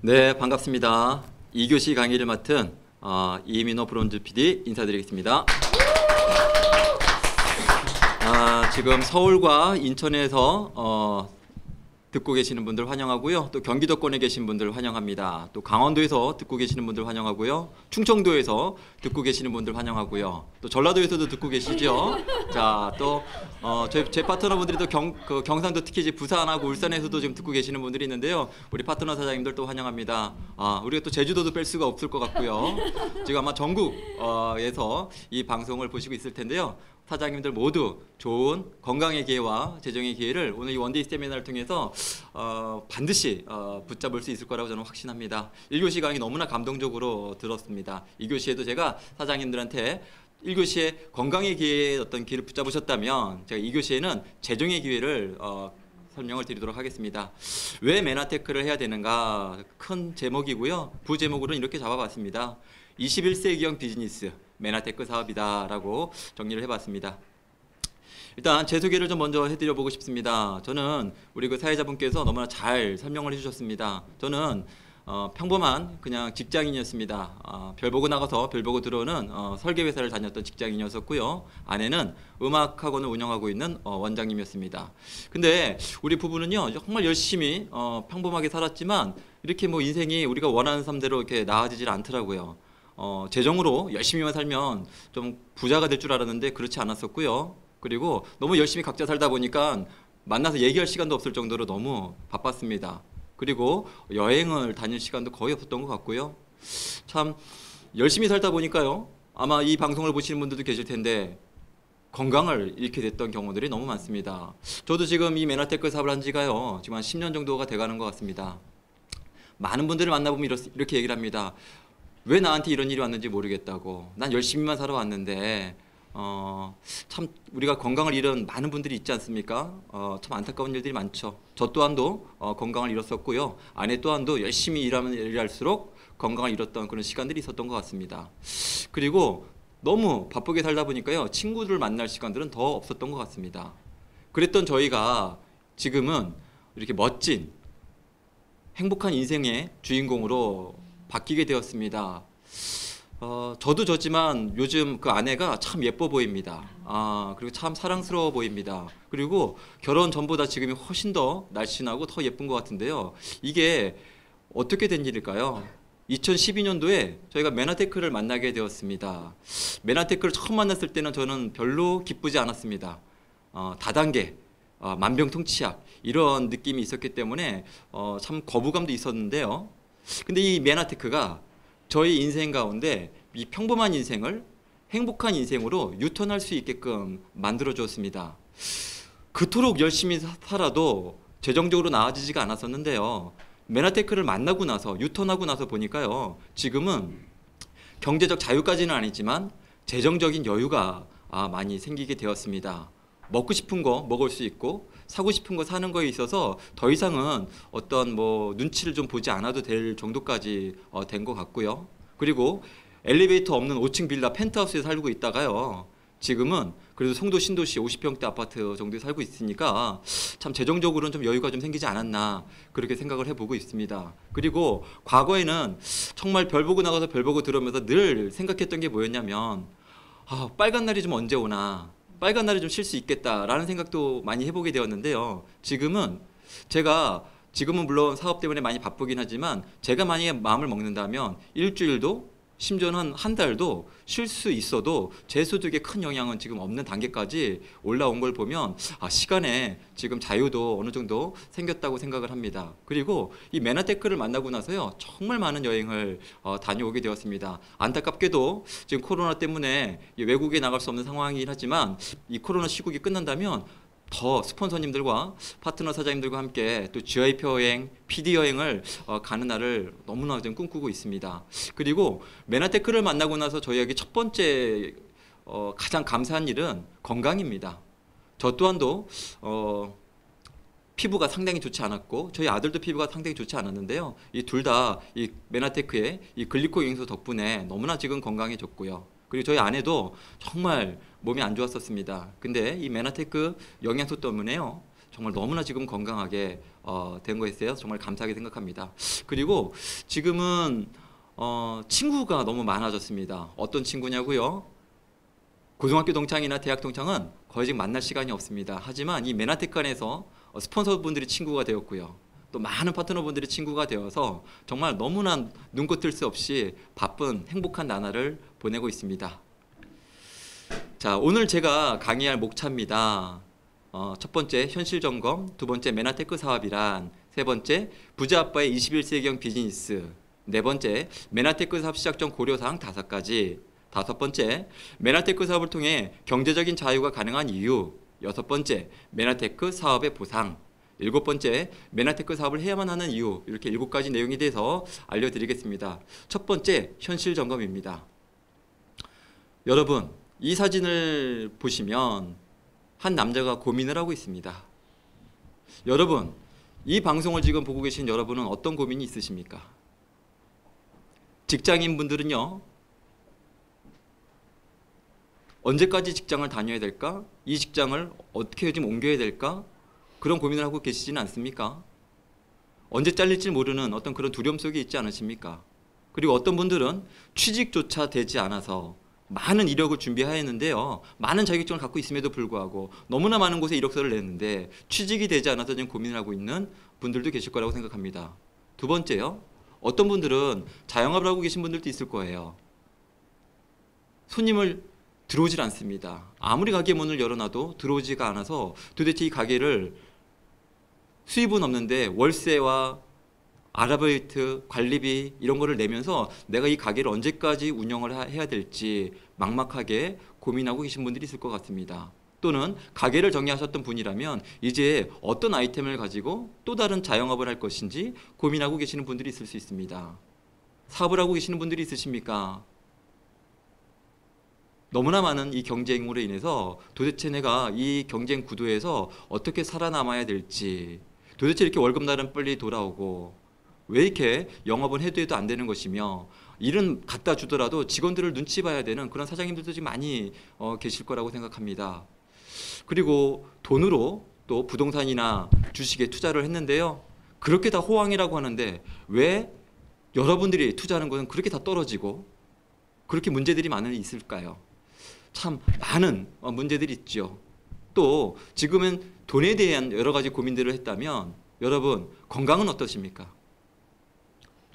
네, 반갑습니다. 2교시 강의를 맡은 이민호 브론즈 PD 인사드리겠습니다. 지금 서울과 인천에서 듣고 계시는 분들 환영하고요. 또 경기도권에 계신 분들 환영합니다. 또 강원도에서 듣고 계시는 분들 환영하고요. 충청도에서 듣고 계시는 분들 환영하고요. 또 전라도에서도 듣고 계시죠. 자, 또 제 파트너분들이 또 경상도 특히 이제 부산하고 울산에서도 지금 듣고 계시는 분들이 있는데요. 우리 파트너 사장님들 또 환영합니다. 우리가 또 제주도도 뺄 수가 없을 것 같고요. 지금 아마 전국에서 이 방송을 보시고 있을 텐데요. 사장님들 모두 좋은 건강의 기회와 재정의 기회를 오늘 이 원데이 세미나를 통해서 반드시 붙잡을 수 있을 거라고 저는 확신합니다. 1교시 강의 너무나 감동적으로 들었습니다. 2교시에도 제가 사장님들한테 1교시에 건강의 기회의 어떤 기회를 붙잡으셨다면 제가 2교시에는 재정의 기회를 설명을 드리도록 하겠습니다. 왜 메나테크를 해야 되는가 큰 제목이고요. 부제목으로는 이렇게 잡아봤습니다. 21세기형 비즈니스 메나테크 사업이다라고 정리를 해봤습니다. 일단 제 소개를 좀 먼저 해드려보고 싶습니다. 저는 우리 그 사회자분께서 너무나 잘 설명을 해주셨습니다. 저는 평범한 그냥 직장인이었습니다. 별 보고 나가서 별 보고 들어오는 설계회사를 다녔던 직장인이었었고요. 아내는 음악학원을 운영하고 있는 원장님이었습니다. 근데 우리 부부는요 정말 열심히 평범하게 살았지만 이렇게 뭐 인생이 우리가 원하는 삶대로 이렇게 나아지질 않더라고요. 재정으로 열심히만 살면 좀 부자가 될 줄 알았는데 그렇지 않았었고요. 그리고 너무 열심히 각자 살다 보니까 만나서 얘기할 시간도 없을 정도로 너무 바빴습니다. 그리고 여행을 다닐 시간도 거의 없었던 것 같고요. 참 열심히 살다 보니까요. 아마 이 방송을 보시는 분들도 계실 텐데 건강을 잃게 됐던 경우들이 너무 많습니다. 저도 지금 이 메나테크 사업을 한 지가요. 지금 한 10년 정도가 돼가는 것 같습니다. 많은 분들을 만나보면 이렇게 얘기를 합니다. 왜 나한테 이런 일이 왔는지 모르겠다고. 난 열심히만 살아왔는데 참 우리가 건강을 잃은 많은 분들이 있지 않습니까? 참 안타까운 일들이 많죠. 저 또한도 건강을 잃었었고요. 아내 또한도 열심히 일하면 일할수록 건강을 잃었던 그런 시간들이 있었던 것 같습니다. 그리고 너무 바쁘게 살다 보니까요. 친구들을 만날 시간들은 더 없었던 것 같습니다. 그랬던 저희가 지금은 이렇게 멋진 행복한 인생의 주인공으로 바뀌게 되었습니다. 저도 졌지만 요즘 그 아내가 참 예뻐 보입니다. 그리고 참 사랑스러워 보입니다. 그리고 결혼 전보다 지금이 훨씬 더 날씬하고 더 예쁜 것 같은데요. 이게 어떻게 된 일일까요? 2012년도에 저희가 메나테크를 만나게 되었습니다. 메나테크를 처음 만났을 때는 저는 별로 기쁘지 않았습니다. 다단계, 만병통치약 이런 느낌이 있었기 때문에 참 거부감도 있었는데요. 근데 이 메나테크가 저희 인생 가운데 이 평범한 인생을 행복한 인생으로 유턴할 수 있게끔 만들어 주었습니다. 그토록 열심히 살아도 재정적으로 나아지지가 않았었는데요. 메나테크를 만나고 나서 유턴하고 나서 보니까요. 지금은 경제적 자유까지는 아니지만 재정적인 여유가 많이 생기게 되었습니다. 먹고 싶은 거 먹을 수 있고 사고 싶은 거 사는 거에 있어서 더 이상은 어떤 뭐 눈치를 좀 보지 않아도 될 정도까지 된 것 같고요. 그리고 엘리베이터 없는 5층 빌라 펜트하우스에 살고 있다가요. 지금은 그래도 송도 신도시 50평대 아파트 정도에 살고 있으니까 참 재정적으로는 좀 여유가 좀 생기지 않았나 그렇게 생각을 해보고 있습니다. 그리고 과거에는 정말 별 보고 나가서 별 보고 들어오면서 늘 생각했던 게 뭐였냐면 빨간 날이 좀 언제 오나 빨간 날에 좀 쉴 수 있겠다라는 생각도 많이 해보게 되었는데요. 지금은 물론 사업 때문에 많이 바쁘긴 하지만 제가 만약에 마음을 먹는다면 일주일도 심지어는 한 달도 쉴 수 있어도 제 소득에 큰 영향은 지금 없는 단계까지 올라온 걸 보면 시간에 지금 자유도 어느 정도 생겼다고 생각을 합니다. 그리고 이 메나테크를 만나고 나서요 정말 많은 여행을 다녀오게 되었습니다. 안타깝게도 지금 코로나 때문에 외국에 나갈 수 없는 상황이긴 하지만 이 코로나 시국이 끝난다면 더 스폰서님들과 파트너 사장님들과 함께 또 GIP 여행, PD 여행을 가는 날을 너무나 좀 꿈꾸고 있습니다. 그리고 메나테크를 만나고 나서 저희에게 첫 번째 가장 감사한 일은 건강입니다. 저 또한도 피부가 상당히 좋지 않았고 저희 아들도 피부가 상당히 좋지 않았는데요. 이 둘 다 이 메나테크의 이 글리코 영양소 덕분에 너무나 지금 건강해졌고요. 그리고 저희 아내도 정말 몸이 안 좋았었습니다. 근데 이 메나테크 영양소 때문에요. 정말 너무나 지금 건강하게 된 거였어요. 정말 감사하게 생각합니다. 그리고 지금은 친구가 너무 많아졌습니다. 어떤 친구냐고요? 고등학교 동창이나 대학 동창은 거의 지금 만날 시간이 없습니다. 하지만 이 메나테크 안에서 스폰서분들이 친구가 되었고요. 또 많은 파트너분들이 친구가 되어서 정말 너무나 눈코 뜰 수 없이 바쁜 행복한 나날을 보내고 있습니다. 자, 오늘 제가 강의할 목차입니다. 첫 번째 현실 점검, 두 번째 메나테크 사업이란, 세 번째 부자 아빠의 21세기형 비즈니스, 네 번째 메나테크 사업 시작 전 고려사항 5가지, 다섯 번째 메나테크 사업을 통해 경제적인 자유가 가능한 이유, 여섯 번째 메나테크 사업의 보상, 일곱 번째 메나테크 사업을 해야만 하는 이유, 이렇게 7가지 내용에 대해서 알려드리겠습니다. 첫 번째 현실 점검입니다. 여러분, 이 사진을 보시면 한 남자가 고민을 하고 있습니다. 여러분, 이 방송을 지금 보고 계신 여러분은 어떤 고민이 있으십니까? 직장인분들은요, 언제까지 직장을 다녀야 될까? 이 직장을 어떻게 좀 옮겨야 될까? 그런 고민을 하고 계시지는 않습니까? 언제 잘릴지 모르는 어떤 그런 두려움 속에 있지 않으십니까? 그리고 어떤 분들은 취직조차 되지 않아서 많은 이력을 준비하였는데요, 많은 자격증을 갖고 있음에도 불구하고 너무나 많은 곳에 이력서를 냈는데 취직이 되지 않아서 지금 고민을 하고 있는 분들도 계실 거라고 생각합니다. 두 번째요, 어떤 분들은 자영업을 하고 계신 분들도 있을 거예요. 손님을 들어오질 않습니다. 아무리 가게 문을 열어놔도 들어오지가 않아서 도대체 이 가게를 수입은 없는데 월세와 아르바이트, 관리비 이런 거를 내면서 내가 이 가게를 언제까지 운영을 해야 될지 막막하게 고민하고 계신 분들이 있을 것 같습니다. 또는 가게를 정리하셨던 분이라면 이제 어떤 아이템을 가지고 또 다른 자영업을 할 것인지 고민하고 계시는 분들이 있을 수 있습니다. 사업을 하고 계시는 분들이 있으십니까? 너무나 많은 이 경쟁으로 인해서 도대체 내가 이 경쟁 구도에서 어떻게 살아남아야 될지, 도대체 이렇게 월급날은 빨리 돌아오고 왜 이렇게 영업은 해도 안 되는 것이며, 일은 갖다 주더라도 직원들을 눈치 봐야 되는 그런 사장님들도 지금 많이 계실 거라고 생각합니다. 그리고 돈으로 또 부동산이나 주식에 투자를 했는데요, 그렇게 다 호황이라고 하는데 왜 여러분들이 투자하는 것은 그렇게 다 떨어지고 그렇게 문제들이 많이 있을까요? 참 많은 문제들이 있죠. 또 지금은 돈에 대한 여러 가지 고민들을 했다면 여러분, 건강은 어떠십니까?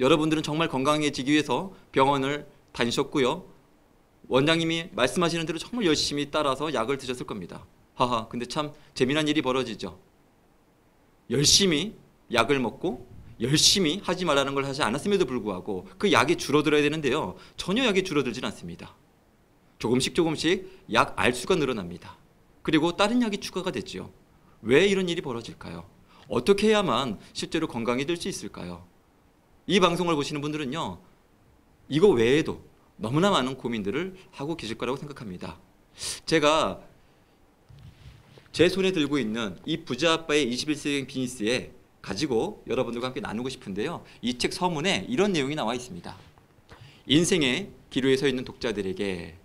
여러분들은 정말 건강해지기 위해서 병원을 다니셨고요, 원장님이 말씀하시는 대로 정말 열심히 따라서 약을 드셨을 겁니다. 하하, 근데 참 재미난 일이 벌어지죠. 열심히 약을 먹고 열심히 하지 말라는 걸 하지 않았음에도 불구하고 그 약이 줄어들어야 되는데요, 전혀 약이 줄어들진 않습니다. 조금씩 약 알수가 늘어납니다. 그리고 다른 약이 추가가 됐죠. 왜 이런 일이 벌어질까요? 어떻게 해야만 실제로 건강이 될 수 있을까요? 이 방송을 보시는 분들은요, 이거 외에도 너무나 많은 고민들을 하고 계실 거라고 생각합니다. 제가 제 손에 들고 있는 이 부자 아빠의 21세기 비즈니스에 가지고 여러분들과 함께 나누고 싶은데요, 이 책 서문에 이런 내용이 나와 있습니다. 인생의 기로에 서 있는 독자들에게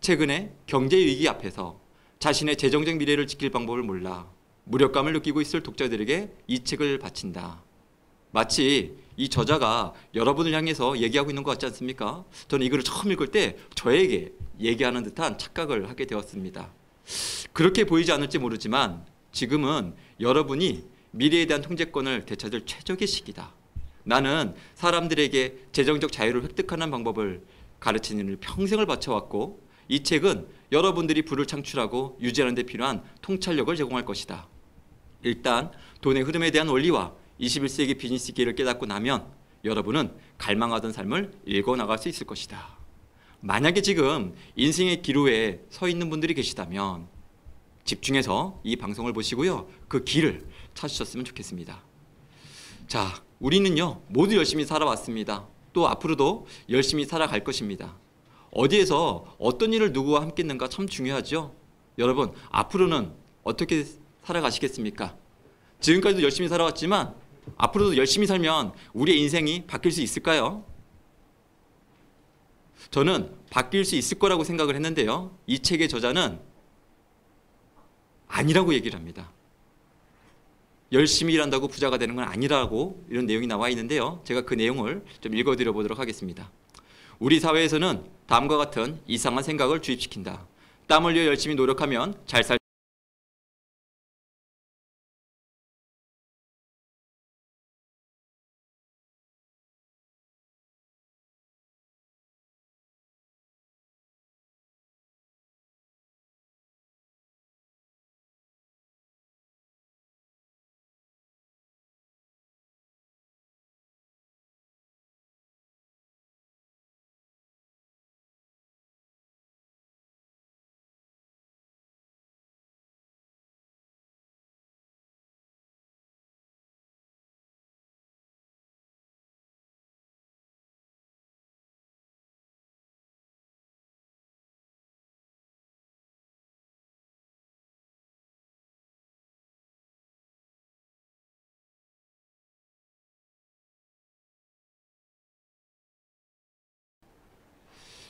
최근에 경제 위기 앞에서 자신의 재정적 미래를 지킬 방법을 몰라 무력감을 느끼고 있을 독자들에게 이 책을 바친다. 마치 이 저자가 여러분을 향해서 얘기하고 있는 것 같지 않습니까? 저는 이거를 처음 읽을 때 저에게 얘기하는 듯한 착각을 하게 되었습니다. 그렇게 보이지 않을지 모르지만 지금은 여러분이 미래에 대한 통제권을 되찾을 최적의 시기다. 나는 사람들에게 재정적 자유를 획득하는 방법을 가르치는 일을 평생을 바쳐왔고, 이 책은 여러분들이 부를 창출하고 유지하는 데 필요한 통찰력을 제공할 것이다. 일단 돈의 흐름에 대한 원리와 21세기 비즈니스기를 깨닫고 나면 여러분은 갈망하던 삶을 읽어나갈 수 있을 것이다. 만약에 지금 인생의 기로에 서 있는 분들이 계시다면 집중해서 이 방송을 보시고요, 그 길을 찾으셨으면 좋겠습니다. 자, 우리는요 모두 열심히 살아왔습니다. 또 앞으로도 열심히 살아갈 것입니다. 어디에서 어떤 일을 누구와 함께 했는가 참 중요하죠. 여러분, 앞으로는 어떻게 살아가시겠습니까? 지금까지도 열심히 살아왔지만 앞으로도 열심히 살면 우리의 인생이 바뀔 수 있을까요? 저는 바뀔 수 있을 거라고 생각을 했는데요, 이 책의 저자는 아니라고 얘기를 합니다. 열심히 일한다고 부자가 되는 건 아니라고 이런 내용이 나와 있는데요. 제가 그 내용을 좀 읽어드려 보도록 하겠습니다. 우리 사회에서는 다음과 같은 이상한 생각을 주입시킨다. 땀 흘려 열심히 노력하면 잘 살.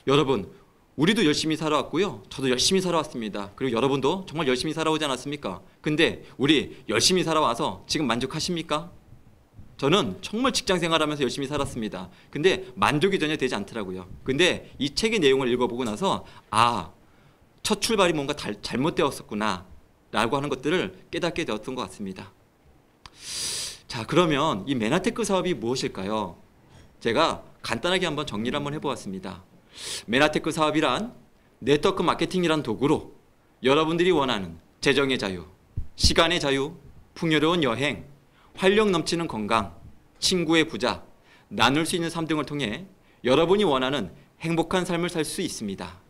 여러분, 우리도 열심히 살아왔고요. 저도 열심히 살아왔습니다. 그리고 여러분도 정말 열심히 살아오지 않았습니까? 근데 우리 열심히 살아와서 지금 만족하십니까? 저는 정말 직장 생활하면서 열심히 살았습니다. 근데 만족이 전혀 되지 않더라고요. 근데 이 책의 내용을 읽어보고 나서 첫 출발이 뭔가 잘못되었었구나 라고 하는 것들을 깨닫게 되었던 것 같습니다. 자, 그러면 이 메나테크 사업이 무엇일까요? 제가 간단하게 한번 정리를 한번 해보았습니다. 메나테크 사업이란 네트워크 마케팅이란 도구로 여러분들이 원하는 재정의 자유, 시간의 자유, 풍요로운 여행, 활력 넘치는 건강, 친구의 부자, 나눌 수 있는 삶 등을 통해 여러분이 원하는 행복한 삶을 살 수 있습니다.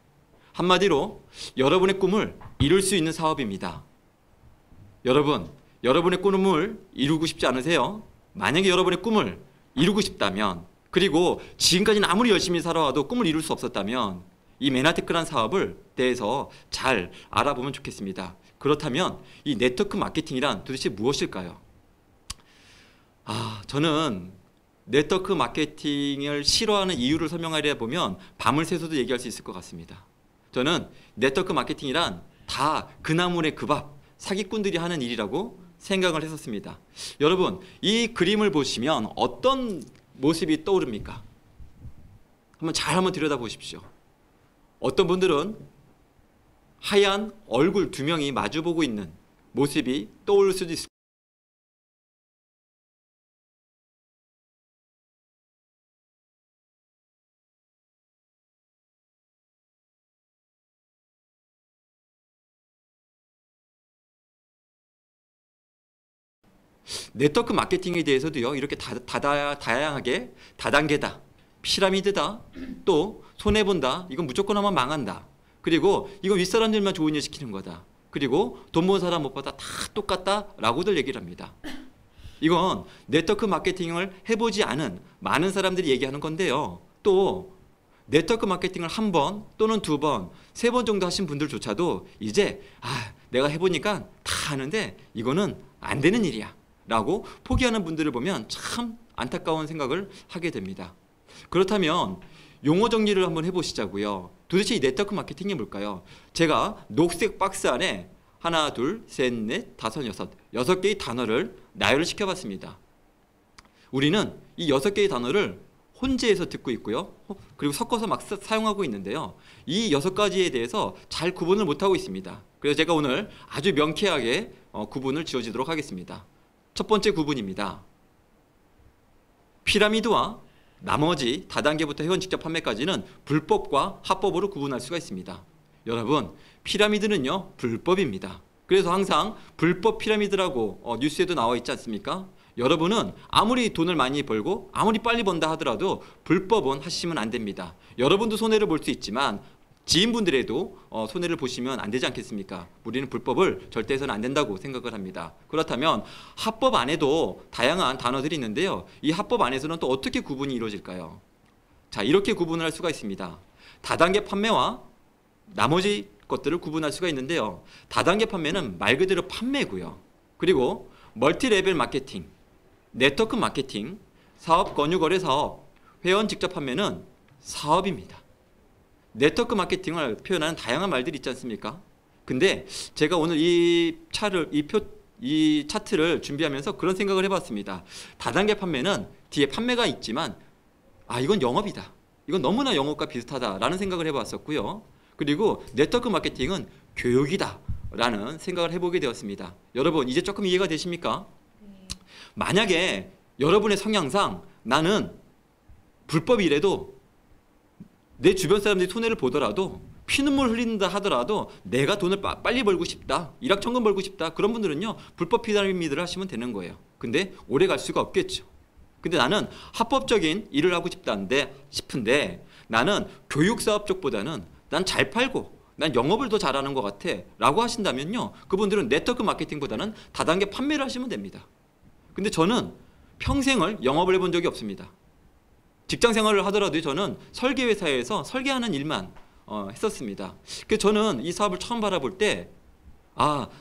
한마디로 여러분의 꿈을 이룰 수 있는 사업입니다. 여러분, 여러분의 꿈을 이루고 싶지 않으세요? 만약에 여러분의 꿈을 이루고 싶다면, 그리고 지금까지는 아무리 열심히 살아와도 꿈을 이룰 수 없었다면 이 메나테크란 사업을 대해서 잘 알아보면 좋겠습니다. 그렇다면 이 네트워크 마케팅이란 도대체 무엇일까요? 저는 네트워크 마케팅을 싫어하는 이유를 설명하려 보면 밤을 새서도 얘기할 수 있을 것 같습니다. 저는 네트워크 마케팅이란 다 그나물의 그 밥, 사기꾼들이 하는 일이라고 생각을 했었습니다. 여러분, 이 그림을 보시면 어떤 모습이 떠오릅니까? 한번 들여다보십시오. 어떤 분들은 하얀 얼굴 두 명이 마주보고 있는 모습이 떠오를 수도 있습니다. 네트워크 마케팅에 대해서도요, 이렇게 다양하게 다단계다, 피라미드다, 또 손해본다, 이건 무조건 하면 망한다, 그리고 이거 윗사람들만 좋은 일 시키는 거다, 그리고 돈 모은 사람 못 받아 다 똑같다 라고들 얘기를 합니다. 이건 네트워크 마케팅을 해보지 않은 많은 사람들이 얘기하는 건데요. 또 네트워크 마케팅을 한 번 또는 두 번, 세 번 정도 하신 분들조차도 이제 내가 해보니까 다 아는데 이거는 안 되는 일이야 라고 포기하는 분들을 보면 참 안타까운 생각을 하게 됩니다. 그렇다면 용어 정리를 한번 해보시자고요. 도대체 이 네트워크 마케팅이 뭘까요? 제가 녹색 박스 안에 하나, 둘, 셋, 넷, 다섯, 여섯 개의 단어를 나열을 시켜봤습니다. 우리는 이 6개의 단어를 혼재해서 듣고 있고요. 그리고 섞어서 막 사용하고 있는데요. 이 6가지에 대해서 잘 구분을 못하고 있습니다. 그래서 제가 오늘 아주 명쾌하게 구분을 지어주도록 하겠습니다. 첫 번째 구분입니다. 피라미드와 나머지 다단계부터 회원 직접 판매까지는 불법과 합법으로 구분할 수가 있습니다. 여러분, 피라미드는요, 불법입니다. 그래서 항상 불법 피라미드라고 뉴스에도 나와 있지 않습니까? 여러분은 아무리 돈을 많이 벌고 아무리 빨리 번다 하더라도 불법은 하시면 안 됩니다. 여러분도 손해를 볼 수 있지만 지인분들에도 손해를 보시면 안 되지 않겠습니까? 우리는 불법을 절대 해서는 안 된다고 생각을 합니다. 그렇다면 합법 안에도 다양한 단어들이 있는데요. 이 합법 안에서는 또 어떻게 구분이 이루어질까요? 자, 이렇게 구분을 할 수가 있습니다. 다단계 판매와 나머지 것들을 구분할 수가 있는데요. 다단계 판매는 말 그대로 판매고요. 그리고 멀티레벨 마케팅, 네트워크 마케팅, 사업 권유 거래 사업, 회원 직접 판매는 사업입니다. 네트워크 마케팅을 표현하는 다양한 말들이 있지 않습니까? 근데 제가 오늘 이 이 차트를 준비하면서 그런 생각을 해봤습니다. 다단계 판매는 뒤에 판매가 있지만 이건 영업이다. 이건 너무나 영업과 비슷하다라는 생각을 해봤었고요. 그리고 네트워크 마케팅은 교육이다 라는 생각을 해보게 되었습니다. 여러분 이제 조금 이해가 되십니까? 만약에 여러분의 성향상 나는 불법이래도 내 주변 사람들이 손해를 보더라도 피눈물 흘린다 하더라도 내가 돈을 빨리 벌고 싶다, 일확천금 벌고 싶다, 그런 분들은요 불법 피라미드를 하시면 되는 거예요. 근데 오래 갈 수가 없겠죠. 근데 나는 합법적인 일을 하고 싶은데 나는 교육사업 쪽보다는 난 잘 팔고 난 영업을 더 잘하는 것 같아 라고 하신다면요, 그분들은 네트워크 마케팅보다는 다단계 판매를 하시면 됩니다. 근데 저는 평생을 영업을 해본 적이 없습니다. 직장 생활을 하더라도 저는 설계회사에서 설계하는 일만 했었습니다. 그래서 저는 이 사업을 처음 바라볼 때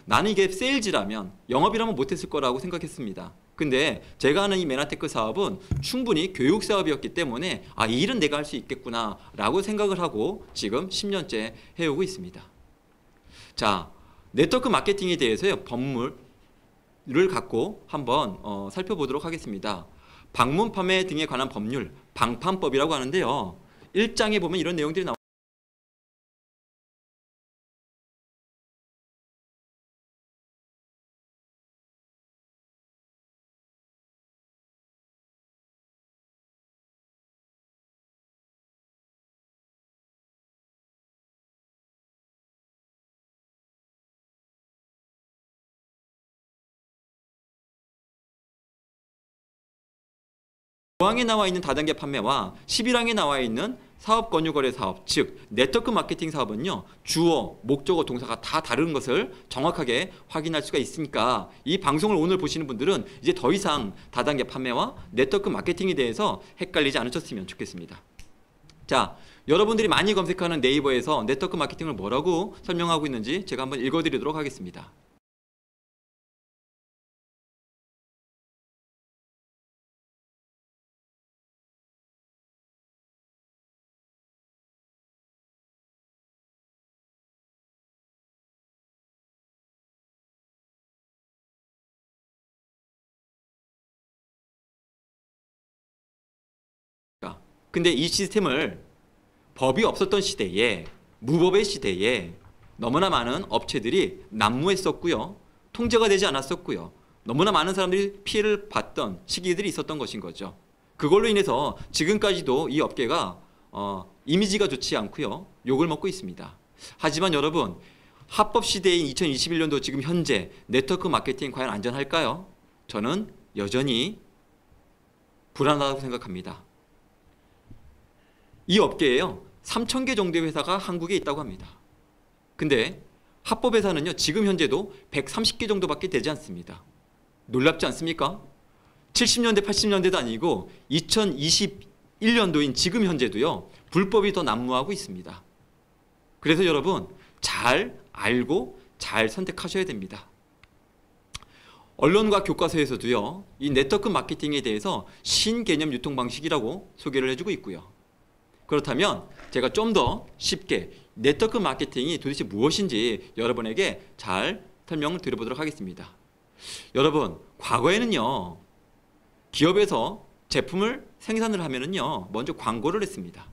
나는 이게 세일즈라면 영업이라면 못했을 거라고 생각했습니다. 근데 제가 하는 이 메나테크 사업은 충분히 교육 사업이었기 때문에 이 일은 내가 할 수 있겠구나 라고 생각을 하고 지금 10년째 해오고 있습니다. 자, 네트워크 마케팅에 대해서요 법률을 갖고 한번 살펴보도록 하겠습니다. 방문 판매 등에 관한 법률, 방판법이라고 하는데요. 1장에 보면 이런 내용들이 나옵니다. 조항에 나와 있는 다단계 판매와 11항에 나와 있는 사업 권유 거래 사업, 즉 네트워크 마케팅 사업은요 주어, 목적어, 동사가 다 다른 것을 정확하게 확인할 수가 있으니까 이 방송을 오늘 보시는 분들은 이제 더 이상 다단계 판매와 네트워크 마케팅에 대해서 헷갈리지 않으셨으면 좋겠습니다. 자, 여러분들이 많이 검색하는 네이버에서 네트워크 마케팅을 뭐라고 설명하고 있는지 제가 한번 읽어드리도록 하겠습니다. 근데 이 시스템을 법이 없었던 시대에, 무법의 시대에 너무나 많은 업체들이 난무했었고요. 통제가 되지 않았었고요. 너무나 많은 사람들이 피해를 봤던 시기들이 있었던 것인 거죠. 그걸로 인해서 지금까지도 이 업계가 이미지가 좋지 않고요. 욕을 먹고 있습니다. 하지만 여러분, 합법 시대인 2021년도 지금 현재 네트워크 마케팅 과연 안전할까요? 저는 여전히 불안하다고 생각합니다. 이 업계에요 3,000개 정도의 회사가 한국에 있다고 합니다. 근데 합법 회사는요 지금 현재도 130개 정도밖에 되지 않습니다. 놀랍지 않습니까? 70년대 80년대도 아니고 2021년도인 지금 현재도요 불법이 더 난무하고 있습니다. 그래서 여러분 잘 알고 잘 선택하셔야 됩니다. 언론과 교과서에서도요 이 네트워크 마케팅에 대해서 신개념 유통 방식이라고 소개를 해주고 있고요. 그렇다면 제가 좀 더 쉽게 네트워크 마케팅이 도대체 무엇인지 여러분에게 잘 설명을 드려보도록 하겠습니다. 여러분, 과거에는요 기업에서 제품을 생산을 하면은요 먼저 광고를 했습니다.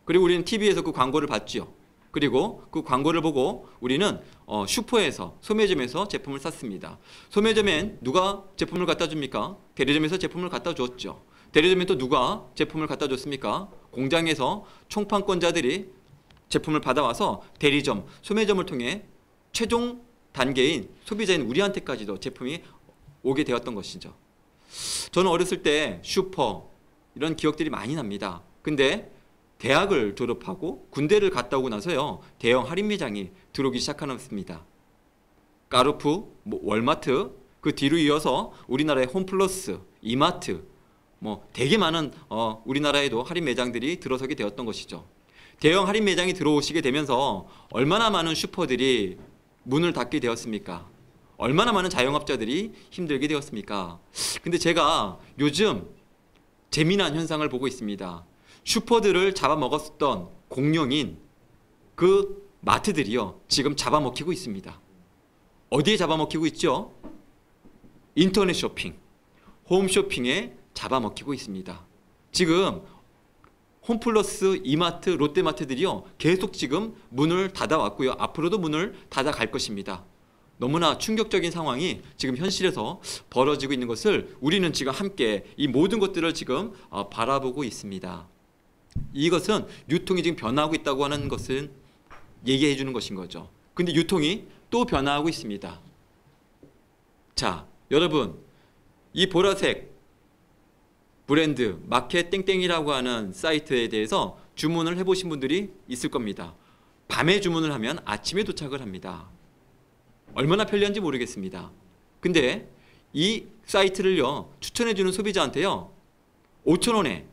그리고 우리는 TV에서 그 광고를 봤죠. 그리고 그 광고를 보고 우리는 슈퍼에서, 소매점에서 제품을 샀습니다. 소매점엔 누가 제품을 갖다 줍니까? 대리점에서 제품을 갖다 줬죠. 대리점에 또 누가 제품을 갖다 줬습니까? 공장에서 총판권자들이 제품을 받아와서 대리점, 소매점을 통해 최종 단계인 소비자인 우리한테까지도 제품이 오게 되었던 것이죠. 저는 어렸을 때 슈퍼 이런 기억들이 많이 납니다. 근데 대학을 졸업하고 군대를 갔다 오고 나서요 대형 할인 매장이 들어오기 시작하였습니다. 까르푸, 월마트, 그 뒤로 이어서 우리나라의 홈플러스, 이마트, 되게 많은 우리나라에도 할인 매장들이 들어서게 되었던 것이죠. 대형 할인 매장이 들어오시게 되면서 얼마나 많은 슈퍼들이 문을 닫게 되었습니까? 얼마나 많은 자영업자들이 힘들게 되었습니까? 근데 제가 요즘 재미난 현상을 보고 있습니다. 슈퍼들을 잡아먹었던 공룡인 그 마트들이요 지금 잡아먹히고 있습니다. 어디에 잡아먹히고 있죠? 인터넷 쇼핑, 홈쇼핑에 잡아먹히고 있습니다. 지금 홈플러스, 이마트, 롯데마트들이요 계속 지금 문을 닫아왔고요. 앞으로도 문을 닫아갈 것입니다. 너무나 충격적인 상황이 지금 현실에서 벌어지고 있는 것을 우리는 지금 함께 이 모든 것들을 지금 바라보고 있습니다. 이것은 유통이 지금 변화하고 있다고 하는 것은 얘기해 주는 것인 거죠. 근데 유통이 또 변화하고 있습니다. 자, 여러분, 이 보라색 브랜드 마켓 땡땡이라고 하는 사이트에 대해서 주문을 해보신 분들이 있을 겁니다. 밤에 주문을 하면 아침에 도착을 합니다. 얼마나 편리한지 모르겠습니다. 근데 이 사이트를요 추천해주는 소비자한테요 5,000원에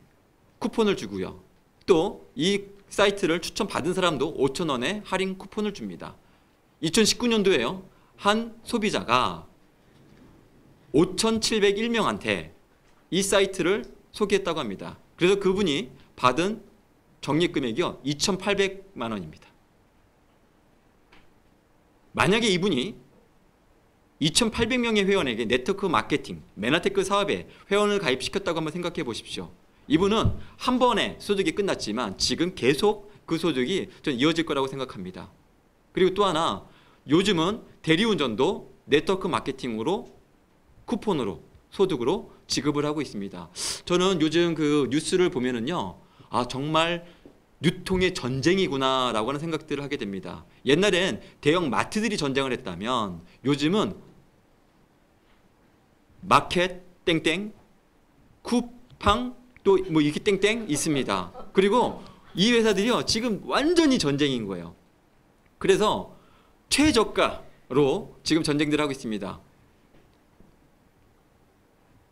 쿠폰을 주고요. 또 이 사이트를 추천받은 사람도 5,000원에 할인 쿠폰을 줍니다. 2019년도에요 한 소비자가 5,701명한테 이 사이트를 소개했다고 합니다. 그래서 그분이 받은 적립금액이요 2,800만 원입니다. 만약에 이분이 2,800명의 회원에게 네트워크 마케팅, 메나테크 사업에 회원을 가입시켰다고 한번 생각해 보십시오. 이분은 한 번에 소득이 끝났지만 지금 계속 그 소득이 전 이어질 거라고 생각합니다. 그리고 또 하나, 요즘은 대리운전도 네트워크 마케팅으로 쿠폰으로 소득으로 지급을 하고 있습니다. 저는 요즘 그 뉴스를 보면은요, 아 정말 유통의 전쟁이구나 라고 하는 생각들을 하게 됩니다. 옛날엔 대형 마트들이 전쟁을 했다면 요즘은 마켓 땡땡, 쿠팡 또 뭐 이렇게 땡땡 있습니다. 그리고 이 회사들이요 지금 완전히 전쟁인 거예요. 그래서 최저가로 지금 전쟁들을 하고 있습니다.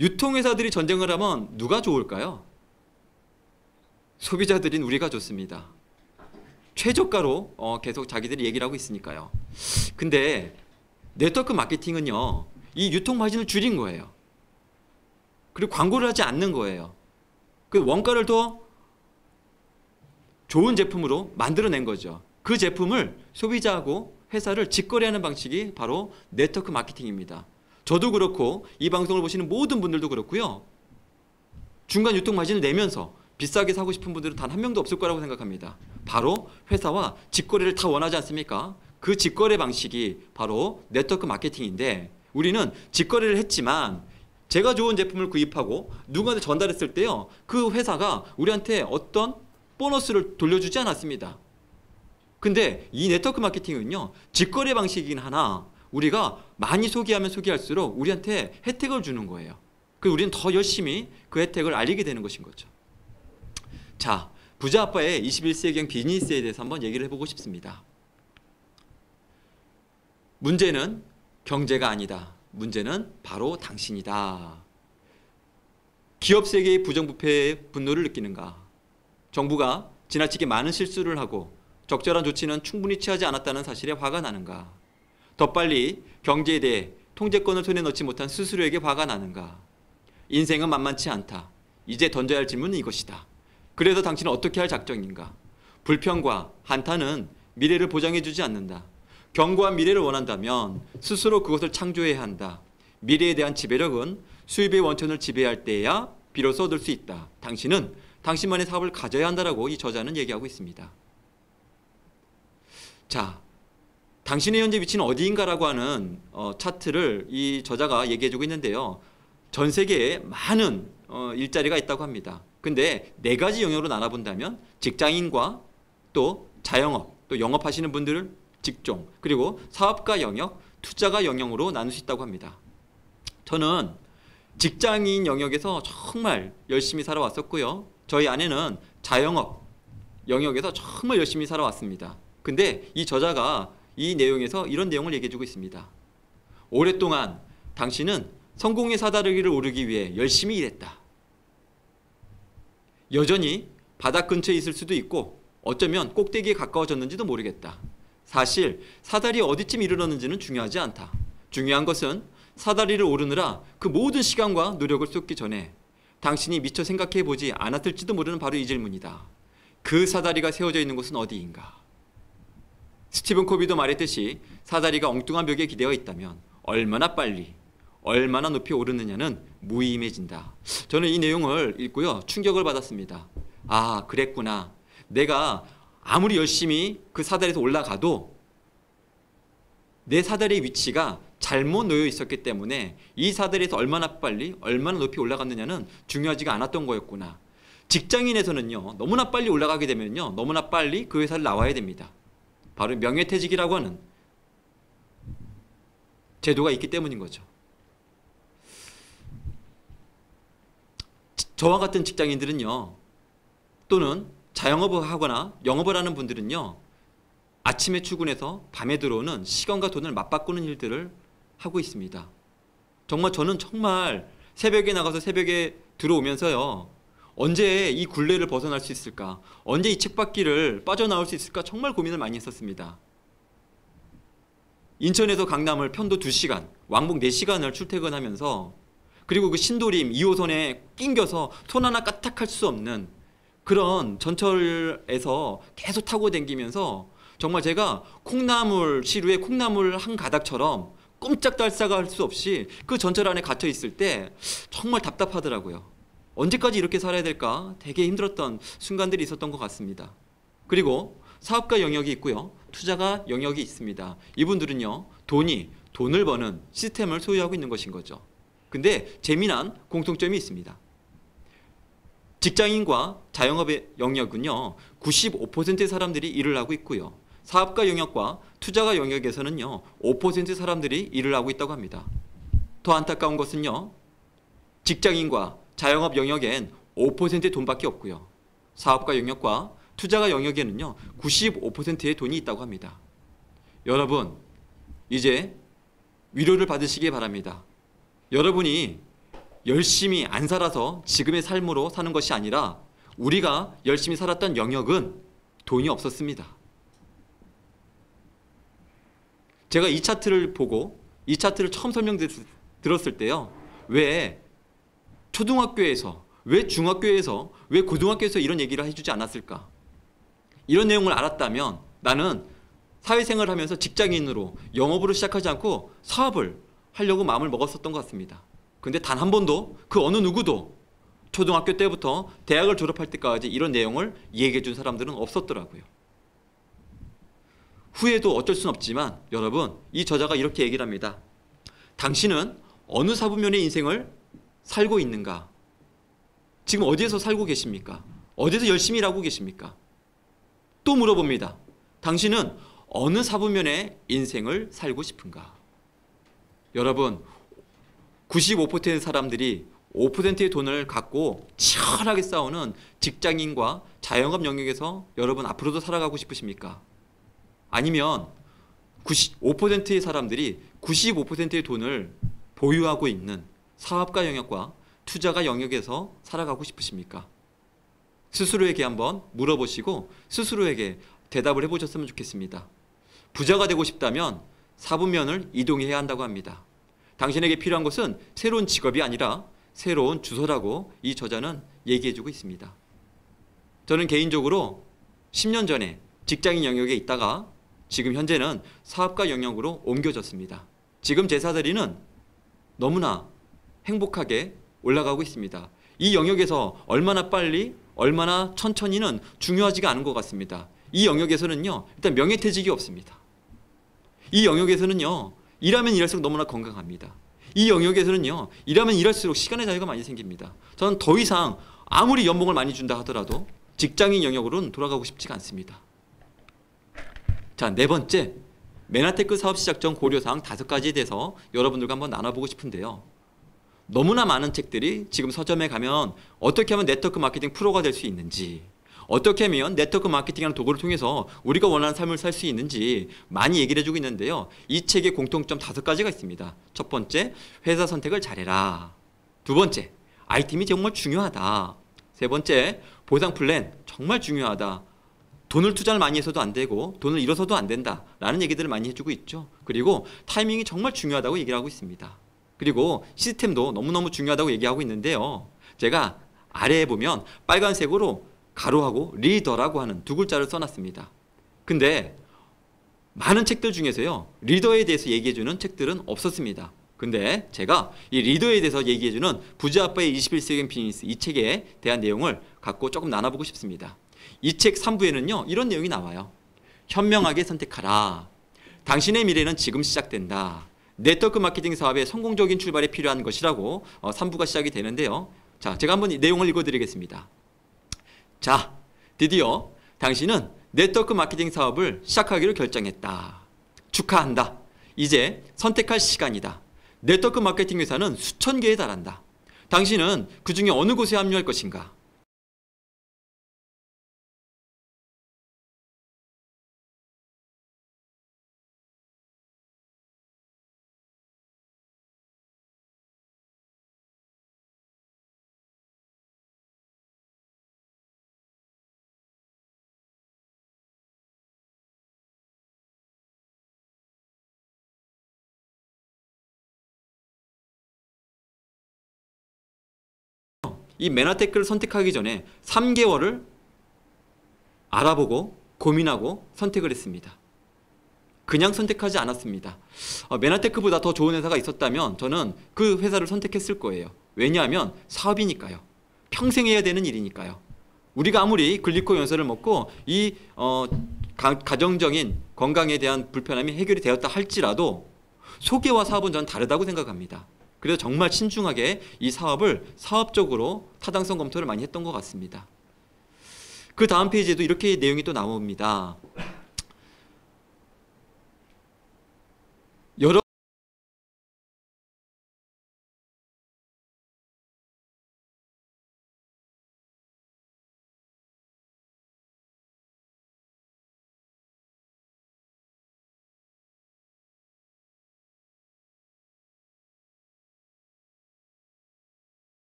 유통회사들이 전쟁을 하면 누가 좋을까요? 소비자들인 우리가 좋습니다. 최저가로 계속 자기들이 얘기를 하고 있으니까요. 근데 네트워크 마케팅은요 이 유통 마진을 줄인 거예요. 그리고 광고를 하지 않는 거예요. 그 원가를 더 좋은 제품으로 만들어낸 거죠. 그 제품을 소비자하고 회사를 직거래하는 방식이 바로 네트워크 마케팅입니다. 저도 그렇고 이 방송을 보시는 모든 분들도 그렇고요. 중간 유통 마진을 내면서 비싸게 사고 싶은 분들은 단 한 명도 없을 거라고 생각합니다. 바로 회사와 직거래를 다 원하지 않습니까? 그 직거래 방식이 바로 네트워크 마케팅인데 우리는 직거래를 했지만 제가 좋은 제품을 구입하고 누구한테 전달했을 때요. 그 회사가 우리한테 어떤 보너스를 돌려주지 않았습니다. 근데 이 네트워크 마케팅은요. 직거래 방식이긴 하나 우리가 많이 소개하면 소개할수록 우리한테 혜택을 주는 거예요. 그리고 우리는 더 열심히 그 혜택을 알리게 되는 것인 거죠. 자, 부자 아빠의 21세기형 비즈니스에 대해서 한번 얘기를 해보고 싶습니다. 문제는 경제가 아니다. 문제는 바로 당신이다. 기업 세계의 부정부패에 분노를 느끼는가? 정부가 지나치게 많은 실수를 하고 적절한 조치는 충분히 취하지 않았다는 사실에 화가 나는가? 더 빨리 경제에 대해 통제권을 손에 넣지 못한 스스로에게 화가 나는가? 인생은 만만치 않다. 이제 던져야 할 질문은 이것이다. 그래서 당신은 어떻게 할 작정인가? 불평과 한탄은 미래를 보장해주지 않는다. 견고한 미래를 원한다면 스스로 그것을 창조해야 한다. 미래에 대한 지배력은 수입의 원천을 지배할 때야 비로소 얻을 수 있다. 당신은 당신만의 사업을 가져야 한다라고 이 저자는 얘기하고 있습니다. 자, 당신의 현재 위치는 어디인가라고 하는 차트를 이 저자가 얘기해주고 있는데요. 전 세계에 많은 일자리가 있다고 합니다. 근데 4가지 영역으로 나눠본다면 직장인과 또 자영업, 또 영업하시는 분들을 직종, 그리고 사업가 영역, 투자가 영역으로 나눌 수 있다고 합니다. 저는 직장인 영역에서 정말 열심히 살아왔었고요. 저희 아내는 자영업 영역에서 정말 열심히 살아왔습니다. 근데 이 저자가 이 내용에서 이런 내용을 얘기해주고 있습니다. 오랫동안 당신은 성공의 사다리를 오르기 위해 열심히 일했다. 여전히 바닥 근처에 있을 수도 있고 어쩌면 꼭대기에 가까워졌는지도 모르겠다. 사실 사다리 어디쯤 이르렀는지는 중요하지 않다. 중요한 것은 사다리를 오르느라 그 모든 시간과 노력을 쏟기 전에 당신이 미처 생각해보지 않았을지도 모르는 바로 이 질문이다. 그 사다리가 세워져 있는 곳은 어디인가? 스티븐 코비도 말했듯이 사다리가 엉뚱한 벽에 기대어 있다면 얼마나 빨리, 얼마나 높이 오르느냐는 무의미해진다. 저는 이 내용을 읽고요, 충격을 받았습니다. 아, 그랬구나. 내가 아무리 열심히 그 사다리에서 올라가도 내 사다리의 위치가 잘못 놓여 있었기 때문에 이 사다리에서 얼마나 빨리, 얼마나 높이 올라갔느냐는 중요하지가 않았던 거였구나. 직장인에서는요, 너무나 빨리 올라가게 되면요, 너무나 빨리 그 회사를 나와야 됩니다. 바로 명예퇴직이라고 하는 제도가 있기 때문인 거죠. 저와 같은 직장인들은요, 또는 자영업을 하거나 영업을 하는 분들은요, 아침에 출근해서 밤에 들어오는 시간과 돈을 맞바꾸는 일들을 하고 있습니다. 저는 정말 새벽에 나가서 새벽에 들어오면서요, 언제 이 굴레를 벗어날 수 있을까? 언제 이 쳇바퀴를 빠져나올 수 있을까? 정말 고민을 많이 했었습니다. 인천에서 강남을 편도 2시간, 왕복 4시간을 출퇴근하면서, 그리고 그 신도림 2호선에 낑겨서 손 하나 까딱할 수 없는 그런 전철에서 계속 타고 다니면서 정말 제가 콩나물 시루에 콩나물 한 가닥처럼 꼼짝달싹 할 수 없이 그 전철 안에 갇혀 있을 때 정말 답답하더라고요. 언제까지 이렇게 살아야 될까? 되게 힘들었던 순간들이 있었던 것 같습니다. 그리고 사업가 영역이 있고요, 투자가 영역이 있습니다. 이분들은요, 돈을 버는 시스템을 소유하고 있는 것인 거죠. 근데 재미난 공통점이 있습니다. 직장인과 자영업의 영역은요, 95%의 사람들이 일을 하고 있고요, 사업가 영역과 투자가 영역에서는요, 5% 사람들이 일을 하고 있다고 합니다. 더 안타까운 것은요, 직장인과 자영업 영역엔 5%의 돈밖에 없고요, 사업가 영역과 투자가 영역에는요, 95%의 돈이 있다고 합니다. 여러분, 이제 위로를 받으시기 바랍니다. 여러분이 열심히 안 살아서 지금의 삶으로 사는 것이 아니라 우리가 열심히 살았던 영역은 돈이 없었습니다. 제가 이 차트를 보고 이 차트를 처음 설명드렸을 때요, 왜 초등학교에서, 왜 중학교에서, 왜 고등학교에서 이런 얘기를 해주지 않았을까? 이런 내용을 알았다면 나는 사회생활을 하면서 직장인으로 영업으로 시작하지 않고 사업을 하려고 마음을 먹었었던 것 같습니다. 근데 단 한 번도 그 어느 누구도 초등학교 때부터 대학을 졸업할 때까지 이런 내용을 얘기해 준 사람들은 없었더라고요. 후에도 어쩔 수는 없지만 여러분, 이 저자가 이렇게 얘기를 합니다. 당신은 어느 사분면의 인생을 살고 있는가? 지금 어디에서 살고 계십니까? 어디서 열심히 일하고 계십니까? 또 물어봅니다. 당신은 어느 사분면의 인생을 살고 싶은가? 여러분, 95%의 사람들이 5%의 돈을 갖고 치열하게 싸우는 직장인과 자영업 영역에서 여러분 앞으로도 살아가고 싶으십니까? 아니면 5%의 사람들이 95%의 돈을 보유하고 있는 사업가 영역과 투자가 영역에서 살아가고 싶으십니까? 스스로에게 한번 물어보시고 스스로에게 대답을 해보셨으면 좋겠습니다. 부자가 되고 싶다면 사분면을 이동해야 한다고 합니다. 당신에게 필요한 것은 새로운 직업이 아니라 새로운 주소라고 이 저자는 얘기해주고 있습니다. 저는 개인적으로 10년 전에 직장인 영역에 있다가 지금 현재는 사업가 영역으로 옮겨졌습니다. 지금 제 사다리는 너무나 행복하게 올라가고 있습니다. 이 영역에서 얼마나 빨리, 얼마나 천천히는 중요하지가 않은 것 같습니다. 이 영역에서는요, 일단 명예퇴직이 없습니다. 이 영역에서는요, 일하면 일할수록 너무나 건강합니다. 이 영역에서는요, 일하면 일할수록 시간의 자유가 많이 생깁니다. 저는 더 이상 아무리 연봉을 많이 준다 하더라도 직장인 영역으로는 돌아가고 싶지가 않습니다. 자, 네 번째, 메나테크 사업 시작 전 고려사항 5가지에 대해서 여러분들과 한번 나눠보고 싶은데요. 너무나 많은 책들이 지금 서점에 가면 어떻게 하면 네트워크 마케팅 프로가 될 수 있는지, 어떻게 하면 네트워크 마케팅이라는 도구를 통해서 우리가 원하는 삶을 살 수 있는지 많이 얘기를 해주고 있는데요. 이 책의 공통점 5가지가 있습니다. 첫 번째, 회사 선택을 잘해라. 두 번째, 아이템이 정말 중요하다. 세 번째, 보상 플랜 정말 중요하다. 돈을 투자를 많이 해서도 안 되고 돈을 잃어서도 안 된다 라는 얘기들을 많이 해주고 있죠. 그리고 타이밍이 정말 중요하다고 얘기를 하고 있습니다. 그리고 시스템도 너무너무 중요하다고 얘기하고 있는데요. 제가 아래에 보면 빨간색으로 가로하고 리더라고 하는 2글자를 써놨습니다. 근데 많은 책들 중에서요, 리더에 대해서 얘기해주는 책들은 없었습니다. 근데 제가 이 리더에 대해서 얘기해주는 부자아빠의 21세기 비즈니스 이 책에 대한 내용을 갖고 조금 나눠보고 싶습니다. 이 책 3부에는요 이런 내용이 나와요. 현명하게 선택하라. 당신의 미래는 지금 시작된다. 네트워크 마케팅 사업의 성공적인 출발에 필요한 것이라고 3부가 시작이 되는데요. 자, 제가 한번 이 내용을 읽어드리겠습니다. 자, 드디어 당신은 네트워크 마케팅 사업을 시작하기로 결정했다. 축하한다. 이제 선택할 시간이다. 네트워크 마케팅 회사는 수천 개에 달한다. 당신은 그 중에 어느 곳에 합류할 것인가? 이 메나테크를 선택하기 전에 3개월을 알아보고 고민하고 선택을 했습니다. 그냥 선택하지 않았습니다. 메나테크보다 더 좋은 회사가 있었다면 저는 그 회사를 선택했을 거예요. 왜냐하면 사업이니까요. 평생 해야 되는 일이니까요. 우리가 아무리 글리코 연소를 먹고 이 가정적인 건강에 대한 불편함이 해결이 되었다 할지라도 소개와 사업은 저는 다르다고 생각합니다. 그래서 정말 신중하게 이 사업을 사업적으로 타당성 검토를 많이 했던 것 같습니다. 그 다음 페이지에도 이렇게 내용이 또 나옵니다. 여러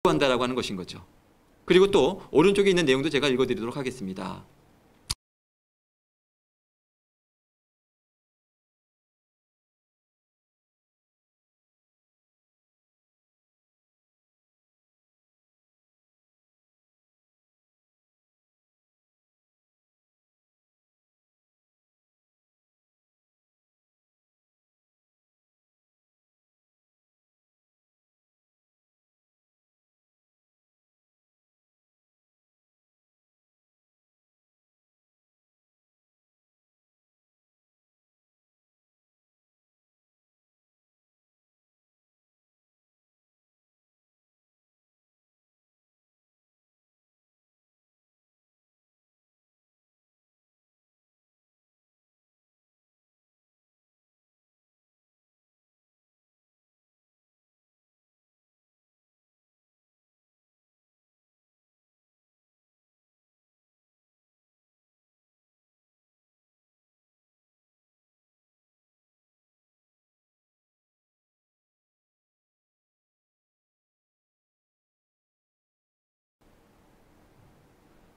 한다라고 하는 것인 거죠. 그리고 또 오른쪽에 있는 내용도 제가 읽어드리도록 하겠습니다.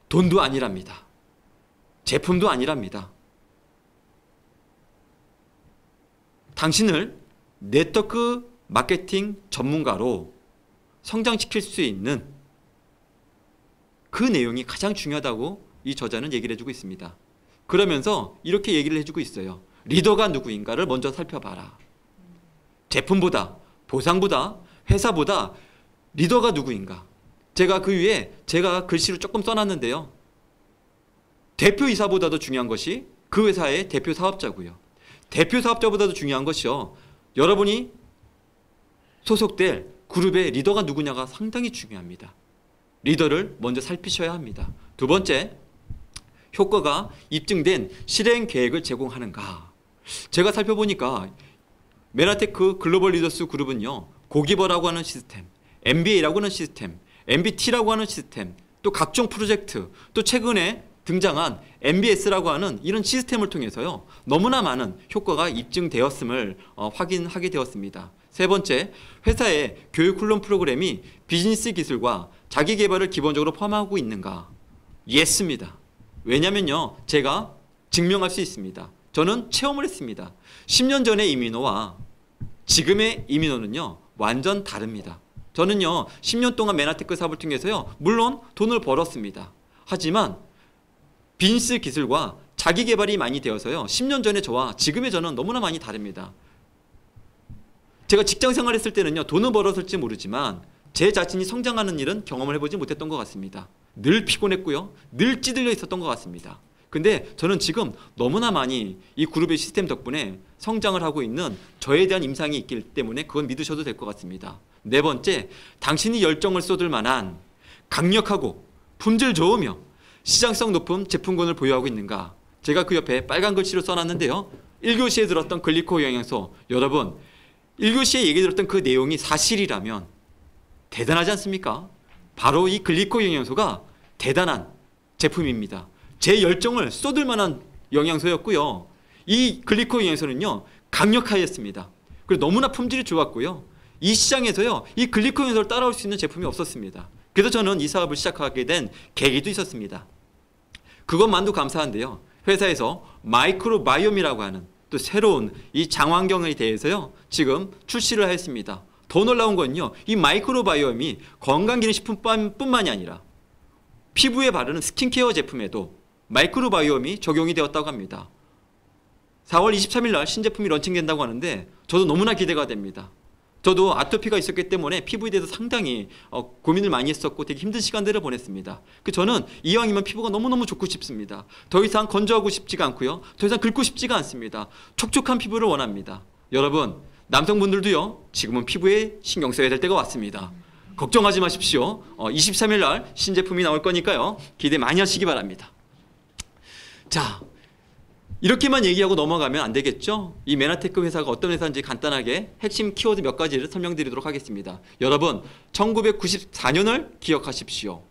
돈도 아니랍니다. 제품도 아니랍니다. 당신을 네트워크 마케팅 전문가로 성장시킬 수 있는 그 내용이 가장 중요하다고 이 저자는 얘기를 해주고 있습니다. 그러면서 이렇게 얘기를 해주고 있어요. 리더가 누구인가를 먼저 살펴봐라. 제품보다, 보상보다, 회사보다 리더가 누구인가. 제가 그 위에 제가 글씨로 조금 써놨는데요. 대표이사보다도 중요한 것이 그 회사의 대표 사업자고요. 대표 사업자보다도 중요한 것이요. 여러분이 소속될 그룹의 리더가 누구냐가 상당히 중요합니다. 리더를 먼저 살피셔야 합니다. 두 번째, 효과가 입증된 실행 계획을 제공하는가? 제가 살펴보니까 메나테크 글로벌 리더스 그룹은요, 고기버라고 하는 시스템, MBA라고 하는 시스템, MBT라고 하는 시스템, 또 각종 프로젝트, 또 최근에 등장한 MBS라고 하는 이런 시스템을 통해서요, 너무나 많은 효과가 입증되었음을 확인하게 되었습니다. 세 번째, 회사의 교육 훈련 프로그램이 비즈니스 기술과 자기 개발을 기본적으로 포함하고 있는가? 예스입니다. 왜냐면요, 제가 증명할 수 있습니다. 저는 체험을 했습니다. 10년 전의 이민호와 지금의 이민호는요, 완전 다릅니다. 저는요, 10년 동안 메나테크 사업을 통해서요, 물론 돈을 벌었습니다. 하지만 비즈니스 기술과 자기 개발이 많이 되어서요, 10년 전의 저와 지금의 저는 너무나 많이 다릅니다. 제가 직장 생활했을 때는요, 돈을 벌었을지 모르지만 제 자신이 성장하는 일은 경험을 해보지 못했던 것 같습니다. 늘 피곤했고요, 늘 찌들려 있었던 것 같습니다. 근데 저는 지금 너무나 많이 이 그룹의 시스템 덕분에 성장을 하고 있는 저에 대한 임상이 있기 때문에 그건 믿으셔도 될 것 같습니다. 네 번째, 당신이 열정을 쏟을 만한 강력하고 품질 좋으며 시장성 높은 제품군을 보유하고 있는가? 제가 그 옆에 빨간 글씨로 써놨는데요. 1교시에 들었던 글리코 영양소, 여러분 1교시에 얘기 들었던 그 내용이 사실이라면 대단하지 않습니까? 바로 이 글리코 영양소가 대단한 제품입니다. 제 열정을 쏟을 만한 영양소였고요. 이 글리코 영양소는요, 강력하였습니다. 그리고 너무나 품질이 좋았고요. 이 시장에서요, 이 글리코 영양소를 따라올 수 있는 제품이 없었습니다. 그래서 저는 이 사업을 시작하게 된 계기도 있었습니다. 그것만도 감사한데요, 회사에서 마이크로바이옴이라고 하는 또 새로운 이 장환경에 대해서요, 지금 출시를 했습니다. 더 놀라운 건요, 이 마이크로바이옴이 건강기능식품뿐만이 아니라 피부에 바르는 스킨케어 제품에도 마이크로바이옴이 적용이 되었다고 합니다. 4월 23일 날 신제품이 런칭된다고 하는데 저도 너무나 기대가 됩니다. 저도 아토피가 있었기 때문에 피부에 대해서 상당히 고민을 많이 했었고 되게 힘든 시간들을 보냈습니다. 저는 이왕이면 피부가 너무너무 좋고 싶습니다. 더 이상 건조하고 싶지가 않고요, 더 이상 긁고 싶지가 않습니다. 촉촉한 피부를 원합니다. 여러분, 남성분들도요, 지금은 피부에 신경 써야 될 때가 왔습니다. 걱정하지 마십시오. 23일 날 신제품이 나올 거니까요, 기대 많이 하시기 바랍니다. 자, 이렇게만 얘기하고 넘어가면 안 되겠죠? 이 메나테크 회사가 어떤 회사인지 간단하게 핵심 키워드 몇 가지를 설명드리도록 하겠습니다. 여러분, 1994년을 기억하십시오.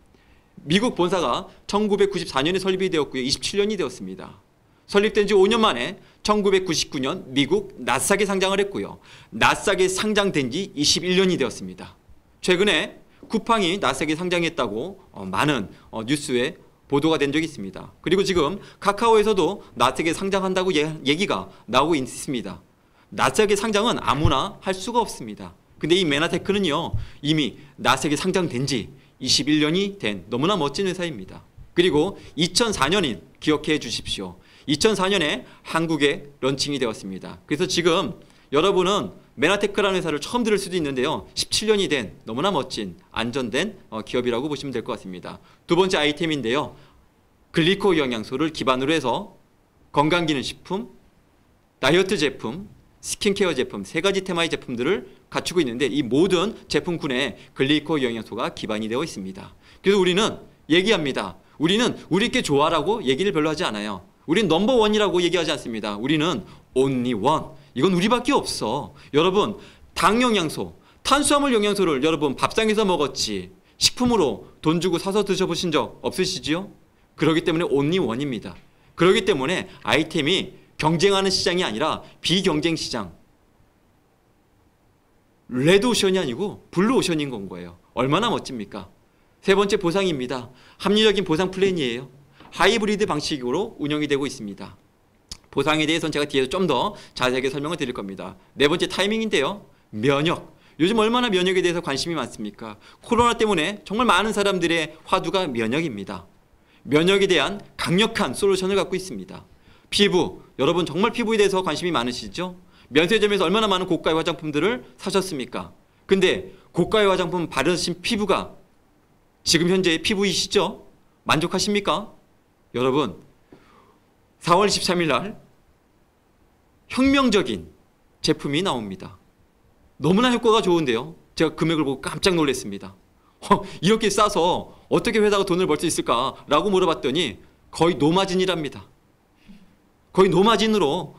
미국 본사가 1994년에 설립이 되었고요, 27년이 되었습니다. 설립된 지 5년 만에 1999년 미국 나스닥에 상장을 했고요, 나스닥에 상장된 지 21년이 되었습니다. 최근에 쿠팡이 나스닥에 상장했다고 많은 뉴스에 보도가 된 적이 있습니다. 그리고 지금 카카오에서도 나스닥에 상장한다고 얘기가 나오고 있습니다. 나스닥에 상장은 아무나 할 수가 없습니다. 근데 이 메나테크는요, 이미 나스닥에 상장된 지 21년이 된 너무나 멋진 회사입니다. 그리고 2004년인 기억해 주십시오. 2004년에 한국에 런칭이 되었습니다. 그래서 지금 여러분은 메나테크라는 회사를 처음 들을 수도 있는데요, 17년이 된 너무나 멋진 안전된 기업이라고 보시면 될 것 같습니다. 두 번째 아이템인데요, 글리코 영양소를 기반으로 해서 건강기능식품, 다이어트 제품, 스킨케어 제품 세 가지 테마의 제품들을 갖추고 있는데 이 모든 제품군에 글리코 영양소가 기반이 되어 있습니다. 그래서 우리는 얘기합니다. 우리는 우리께 좋아라고 얘기를 별로 하지 않아요. 우리는 넘버원이라고 얘기하지 않습니다. 우리는 only one. 이건 우리밖에 없어. 여러분, 당 영양소, 탄수화물 영양소를 여러분 밥상에서 먹었지 식품으로 돈 주고 사서 드셔보신 적 없으시지요? 그렇기 때문에 only one입니다. 그렇기 때문에 아이템이 경쟁하는 시장이 아니라 비경쟁 시장. 레드오션이 아니고 블루오션인 건 거예요. 얼마나 멋집니까? 세 번째 보상입니다. 합리적인 보상 플랜이에요. 하이브리드 방식으로 운영이 되고 있습니다. 보상에 대해서는 제가 뒤에서 좀 더 자세하게 설명을 드릴 겁니다. 네 번째 타이밍인데요, 면역. 요즘 얼마나 면역에 대해서 관심이 많습니까? 코로나 때문에 정말 많은 사람들의 화두가 면역입니다. 면역에 대한 강력한 솔루션을 갖고 있습니다. 피부, 여러분 정말 피부에 대해서 관심이 많으시죠? 면세점에서 얼마나 많은 고가의 화장품들을 사셨습니까? 근데 고가의 화장품 바르신 피부가 지금 현재의 피부이시죠? 만족하십니까? 여러분, 4월 23일 날 혁명적인 제품이 나옵니다. 너무나 효과가 좋은데요, 제가 금액을 보고 깜짝 놀랐습니다. 이렇게 싸서 어떻게 회사가 돈을 벌 수 있을까라고 물어봤더니 거의 노마진이랍니다. 거의 노마진으로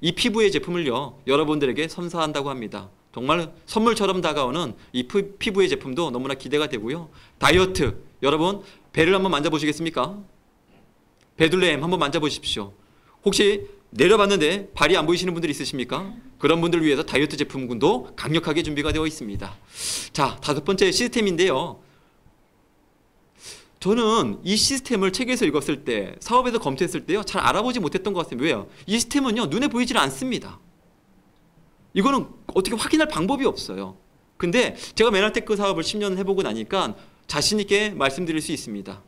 이 피부의 제품을요 여러분들에게 선사한다고 합니다. 정말 선물처럼 다가오는 이 피부의 제품도 너무나 기대가 되고요. 다이어트, 여러분 배를 한번 만져보시겠습니까? 배둘렘 한번 만져보십시오. 혹시 내려봤는데 발이 안 보이시는 분들이 있으십니까? 그런 분들을 위해서 다이어트 제품군도 강력하게 준비가 되어 있습니다. 자, 5번째 시스템인데요. 저는 이 시스템을 책에서 읽었을 때, 사업에서 검토했을 때요, 잘 알아보지 못했던 것 같습니다. 왜요? 이 시스템은요, 눈에 보이질 않습니다. 이거는 어떻게 확인할 방법이 없어요. 근데 제가 메나테크 사업을 10년 해보고 나니까 자신 있게 말씀드릴 수 있습니다.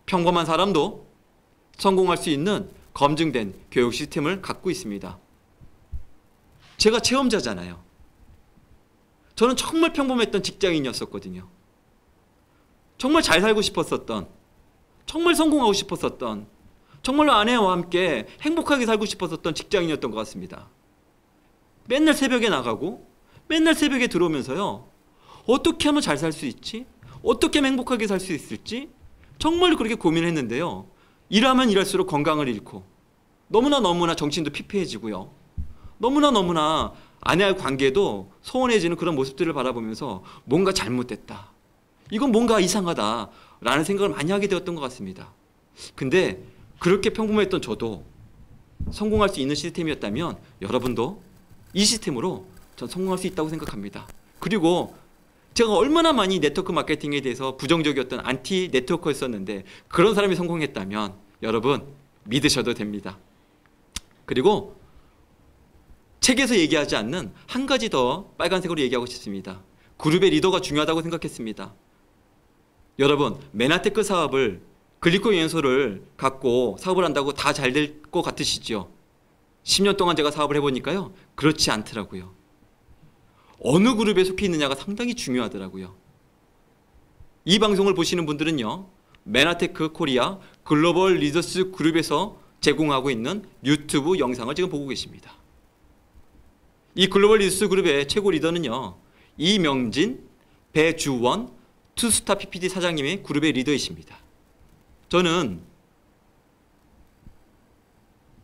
평범한 사람도 성공할 수 있는 검증된 교육 시스템을 갖고 있습니다. 제가 체험자잖아요. 저는 정말 평범했던 직장인이었었거든요. 정말 잘 살고 싶었었던, 정말 성공하고 싶었었던, 정말로 아내와 함께 행복하게 살고 싶었었던 직장인이었던 것 같습니다. 맨날 새벽에 나가고 맨날 새벽에 들어오면서요, 어떻게 하면 잘 살 수 있지? 어떻게 하면 행복하게 살 수 있을지? 정말로 그렇게 고민했는데요. 일하면 일할수록 건강을 잃고 너무나 정신도 피폐해지고요. 너무나 아내와의 관계도 소원해지는 그런 모습들을 바라보면서 뭔가 잘못됐다. 이건 뭔가 이상하다라는 생각을 많이 하게 되었던 것 같습니다. 근데 그렇게 평범했던 저도 성공할 수 있는 시스템이었다면 여러분도 이 시스템으로 전 성공할 수 있다고 생각합니다. 그리고 제가 얼마나 많이 네트워크 마케팅에 대해서 부정적이었던 안티 네트워커였었는데 그런 사람이 성공했다면 여러분 믿으셔도 됩니다. 그리고 책에서 얘기하지 않는 한 가지 더 빨간색으로 얘기하고 싶습니다. 그룹의 리더가 중요하다고 생각했습니다. 여러분 메나테크 사업을 글리코 연소를 갖고 사업을 한다고 다 잘 될 것 같으시죠? 10년 동안 제가 사업을 해보니까요 그렇지 않더라고요. 어느 그룹에 속해 있느냐가 상당히 중요하더라고요. 이 방송을 보시는 분들은요 메나테크 코리아 글로벌 리더스 그룹에서 제공하고 있는 유튜브 영상을 지금 보고 계십니다. 이 글로벌 리더스 그룹의 최고 리더는요 이명진, 배주원, 투스타 PPT 사장님의 그룹의 리더이십니다. 저는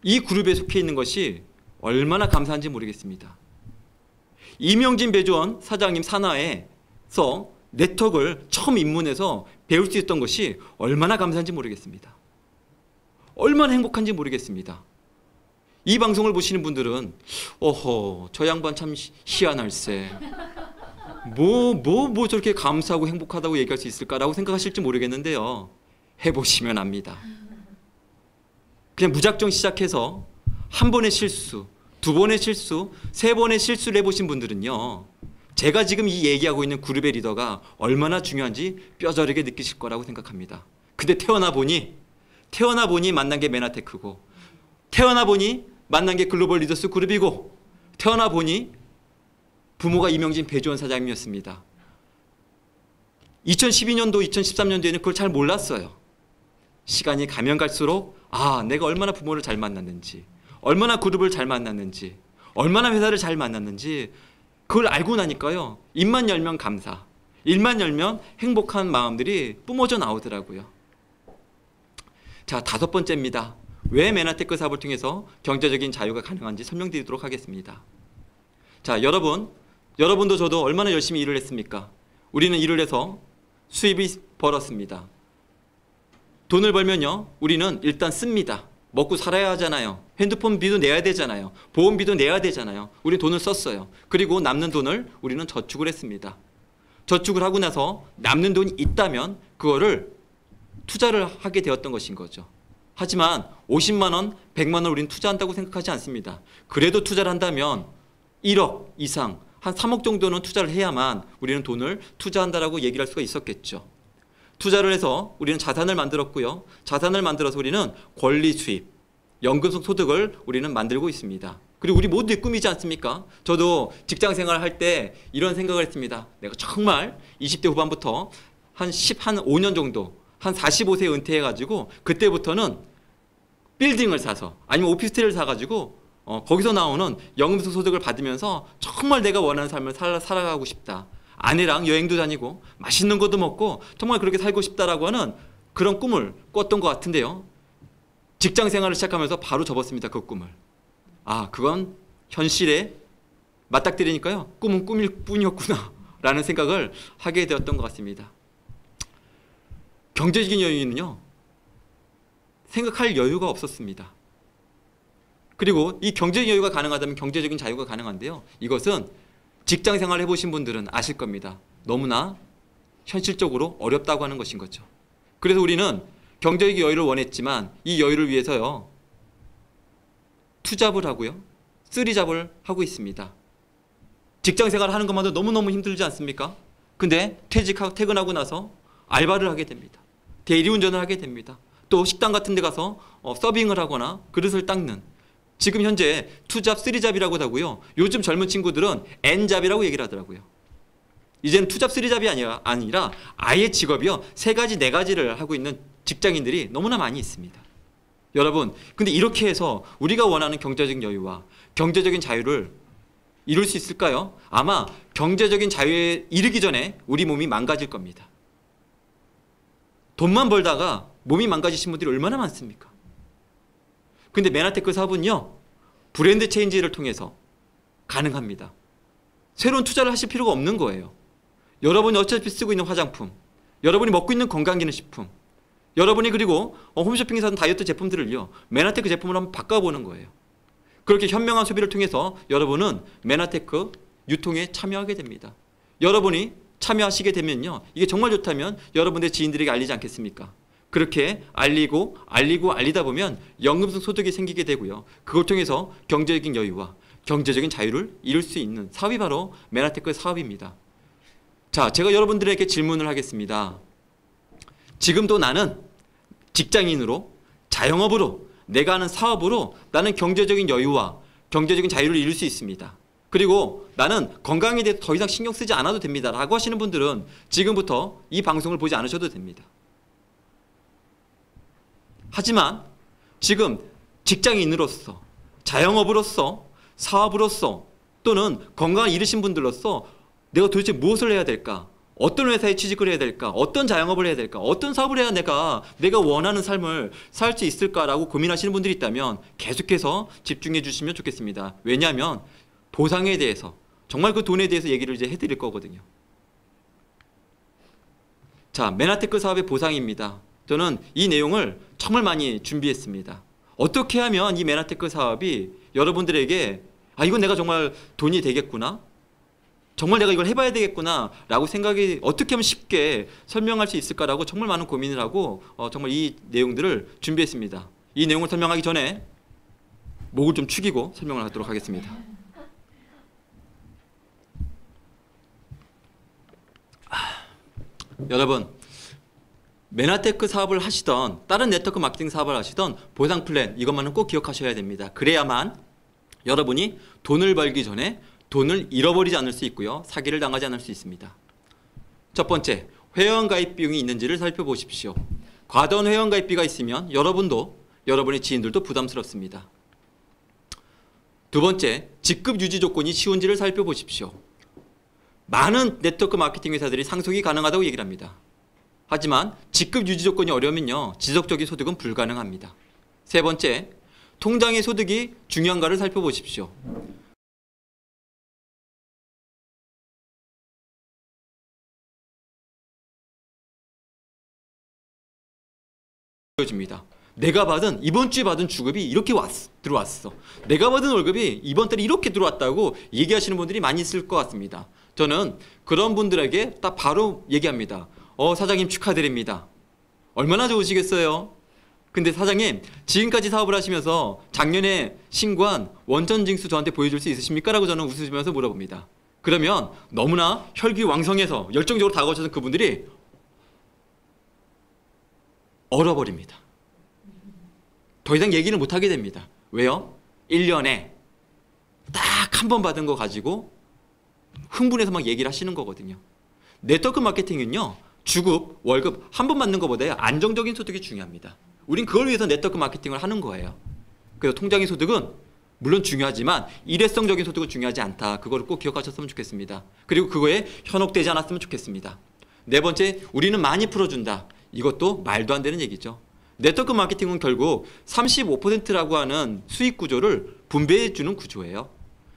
이 그룹에 속해 있는 것이 얼마나 감사한지 모르겠습니다. 이명진, 배주원 사장님 산하에서 네트워크를 처음 입문해서 배울 수 있었던 것이 얼마나 감사한지 모르겠습니다. 얼마나 행복한지 모르겠습니다. 이 방송을 보시는 분들은 어허 저 양반 참 희한할세. 뭐 저렇게 감사하고 행복하다고 얘기할 수 있을까라고 생각하실지 모르겠는데요. 해보시면 압니다. 그냥 무작정 시작해서 한 번의 실수, 두 번의 실수, 세 번의 실수를 해보신 분들은요. 제가 지금 이 얘기하고 있는 그룹의 리더가 얼마나 중요한지 뼈저리게 느끼실 거라고 생각합니다. 근데 태어나 보니 만난 게 메나테크고 태어나 보니 만난 게 글로벌 리더스 그룹이고 태어나 보니 부모가 이명진 배주원 사장님이었습니다. 2012년도, 2013년도에는 그걸 잘 몰랐어요. 시간이 가면 갈수록 내가 얼마나 부모를 잘 만났는지, 얼마나 그룹을 잘 만났는지, 얼마나 회사를 잘 만났는지 그걸 알고 나니까요. 입만 열면 감사, 입만 열면 행복한 마음들이 뿜어져 나오더라고요. 자, 5번째입니다. 왜 메나테크 사업을 통해서 경제적인 자유가 가능한지 설명드리도록 하겠습니다. 자, 여러분도 저도 얼마나 열심히 일을 했습니까? 우리는 일을 해서 수입이 벌었습니다. 돈을 벌면요, 우리는 일단 씁니다. 먹고 살아야 하잖아요. 핸드폰 비도 내야 되잖아요. 보험비도 내야 되잖아요. 우리 돈을 썼어요. 그리고 남는 돈을 우리는 저축을 했습니다. 저축을 하고 나서 남는 돈이 있다면 그거를 투자를 하게 되었던 것인 거죠. 하지만 50만 원, 100만 원 우리는 투자한다고 생각하지 않습니다. 그래도 투자를 한다면 1억 이상, 한 3억 정도는 투자를 해야만 우리는 돈을 투자한다라고 얘기를 할 수가 있었겠죠. 투자를 해서 우리는 자산을 만들었고요. 자산을 만들어서 우리는 권리 수입, 연금성 소득을 우리는 만들고 있습니다. 그리고 우리 모두의 꿈이지 않습니까? 저도 직장 생활을 할 때 이런 생각을 했습니다. 내가 정말 20대 후반부터 한 5년 정도, 한 45세에 은퇴해가지고 그때부터는 빌딩을 사서 아니면 오피스텔을 사가지고 거기서 나오는 연금성 소득을 받으면서 정말 내가 원하는 삶을 살아가고 싶다. 아내랑 여행도 다니고 맛있는 것도 먹고 정말 그렇게 살고 싶다라고 하는 그런 꿈을 꿨던 것 같은데요. 직장 생활을 시작하면서 바로 접었습니다. 그 꿈을. 아, 그건 현실에 맞닥뜨리니까요. 꿈은 꿈일 뿐이었구나 라는 생각을 하게 되었던 것 같습니다. 경제적인 여유는요, 생각할 여유가 없었습니다. 그리고 이 경제적인 여유가 가능하다면 경제적인 자유가 가능한데요. 이것은 직장 생활을 해보신 분들은 아실 겁니다. 너무나 현실적으로 어렵다고 하는 것인 거죠. 그래서 우리는 경제적 여유를 원했지만 이 여유를 위해서요, 투잡을 하고요, 쓰리잡을 하고 있습니다. 직장 생활을 하는 것만도 너무너무 힘들지 않습니까? 근데 퇴근하고 나서 알바를 하게 됩니다. 대리운전을 하게 됩니다. 또 식당 같은 데 가서 서빙을 하거나 그릇을 닦는, 지금 현재 투잡, 쓰리잡이라고 하고요. 요즘 젊은 친구들은 N잡이라고 얘기를 하더라고요. 이제는 투잡, 쓰리잡이 아니라 아예 직업이요, 3가지, 4가지를 하고 있는 직장인들이 너무나 많이 있습니다. 여러분, 근데 이렇게 해서 우리가 원하는 경제적인 여유와 경제적인 자유를 이룰 수 있을까요? 아마 경제적인 자유에 이르기 전에 우리 몸이 망가질 겁니다. 돈만 벌다가 몸이 망가지신 분들이 얼마나 많습니까? 근데 메나테크 사업은요, 브랜드 체인지를 통해서 가능합니다. 새로운 투자를 하실 필요가 없는 거예요. 여러분이 어차피 쓰고 있는 화장품, 여러분이 먹고 있는 건강기능식품, 여러분이 그리고 홈쇼핑에서 하는 다이어트 제품들을요, 메나테크 제품으로 한번 바꿔보는 거예요. 그렇게 현명한 소비를 통해서 여러분은 메나테크 유통에 참여하게 됩니다. 여러분이 참여하시게 되면요, 이게 정말 좋다면 여러분의 지인들에게 알리지 않겠습니까? 그렇게 알리다 보면 연금성 소득이 생기게 되고요. 그걸 통해서 경제적인 여유와 경제적인 자유를 이룰 수 있는 사업이 바로 메나테크 사업입니다. 자, 제가 여러분들에게 질문을 하겠습니다. 지금도 나는 직장인으로, 자영업으로, 내가 하는 사업으로 나는 경제적인 여유와 경제적인 자유를 이룰 수 있습니다. 그리고 나는 건강에 대해서 더 이상 신경 쓰지 않아도 됩니다 라고 하시는 분들은 지금부터 이 방송을 보지 않으셔도 됩니다. 하지만 지금 직장인으로서, 자영업으로서, 사업으로서 또는 건강을 잃으신 분들로서 내가 도대체 무엇을 해야 될까? 어떤 회사에 취직을 해야 될까? 어떤 자영업을 해야 될까? 어떤 사업을 해야 내가 원하는 삶을 살 수 있을까라고 고민하시는 분들이 있다면 계속해서 집중해 주시면 좋겠습니다. 왜냐하면 보상에 대해서, 정말 그 돈에 대해서 얘기를 이제 해드릴 거거든요. 자, 메나테크 사업의 보상입니다. 저는 이 내용을 정말 많이 준비했습니다. 어떻게 하면 이 메나테크 사업이 여러분들에게 이건 내가 정말 돈이 되겠구나, 정말 내가 이걸 해봐야 되겠구나 라고 생각이 어떻게 하면 쉽게 설명할 수 있을까라고 정말 많은 고민을 하고 정말 이 내용들을 준비했습니다. 이 내용을 설명하기 전에 목을 좀 축이고 설명을 하도록 하겠습니다. 여러분, 메나테크 사업을 하시던 다른 네트워크 마케팅 사업을 하시던 보상 플랜, 이것만은 꼭 기억하셔야 됩니다. 그래야만 여러분이 돈을 벌기 전에 돈을 잃어버리지 않을 수 있고요, 사기를 당하지 않을 수 있습니다. 첫 번째, 회원가입 비용이 있는지를 살펴보십시오. 과다한 회원가입비가 있으면 여러분도 여러분의 지인들도 부담스럽습니다. 두 번째, 직급 유지 조건이 쉬운지를 살펴보십시오. 많은 네트워크 마케팅 회사들이 상속이 가능하다고 얘기를 합니다. 하지만 직급 유지 조건이 어려우면요, 지속적인 소득은 불가능합니다. 세 번째, 통장의 소득이 중요한가를 살펴보십시오. 보여줍니다. 내가 받은, 이번 주에 받은 주급이 이렇게 들어왔어. 내가 받은 월급이 이번 달에 이렇게 들어왔다고 얘기하시는 분들이 많이 있을 것 같습니다. 저는 그런 분들에게 딱 바로 얘기합니다. 사장님 축하드립니다. 얼마나 좋으시겠어요? 근데 사장님, 지금까지 사업을 하시면서 작년에 신고한 원전징수 저한테 보여줄 수 있으십니까? 라고 저는 웃으시면서 물어봅니다. 그러면 너무나 혈기왕성해서 열정적으로 다가오셔서 그분들이 얼어버립니다. 더 이상 얘기를 못하게 됩니다. 왜요? 1년에 딱 한 번 받은 거 가지고 흥분해서 막 얘기를 하시는 거거든요. 네트워크 마케팅은요, 주급, 월급 한 번 받는 것보다 안정적인 소득이 중요합니다. 우린 그걸 위해서 네트워크 마케팅을 하는 거예요. 그래서 통장의 소득은 물론 중요하지만 일회성적인 소득은 중요하지 않다. 그걸 꼭 기억하셨으면 좋겠습니다. 그리고 그거에 현혹되지 않았으면 좋겠습니다. 네 번째, 우리는 많이 풀어준다. 이것도 말도 안 되는 얘기죠. 네트워크 마케팅은 결국 35%라고 하는 수익 구조를 분배해 주는 구조예요.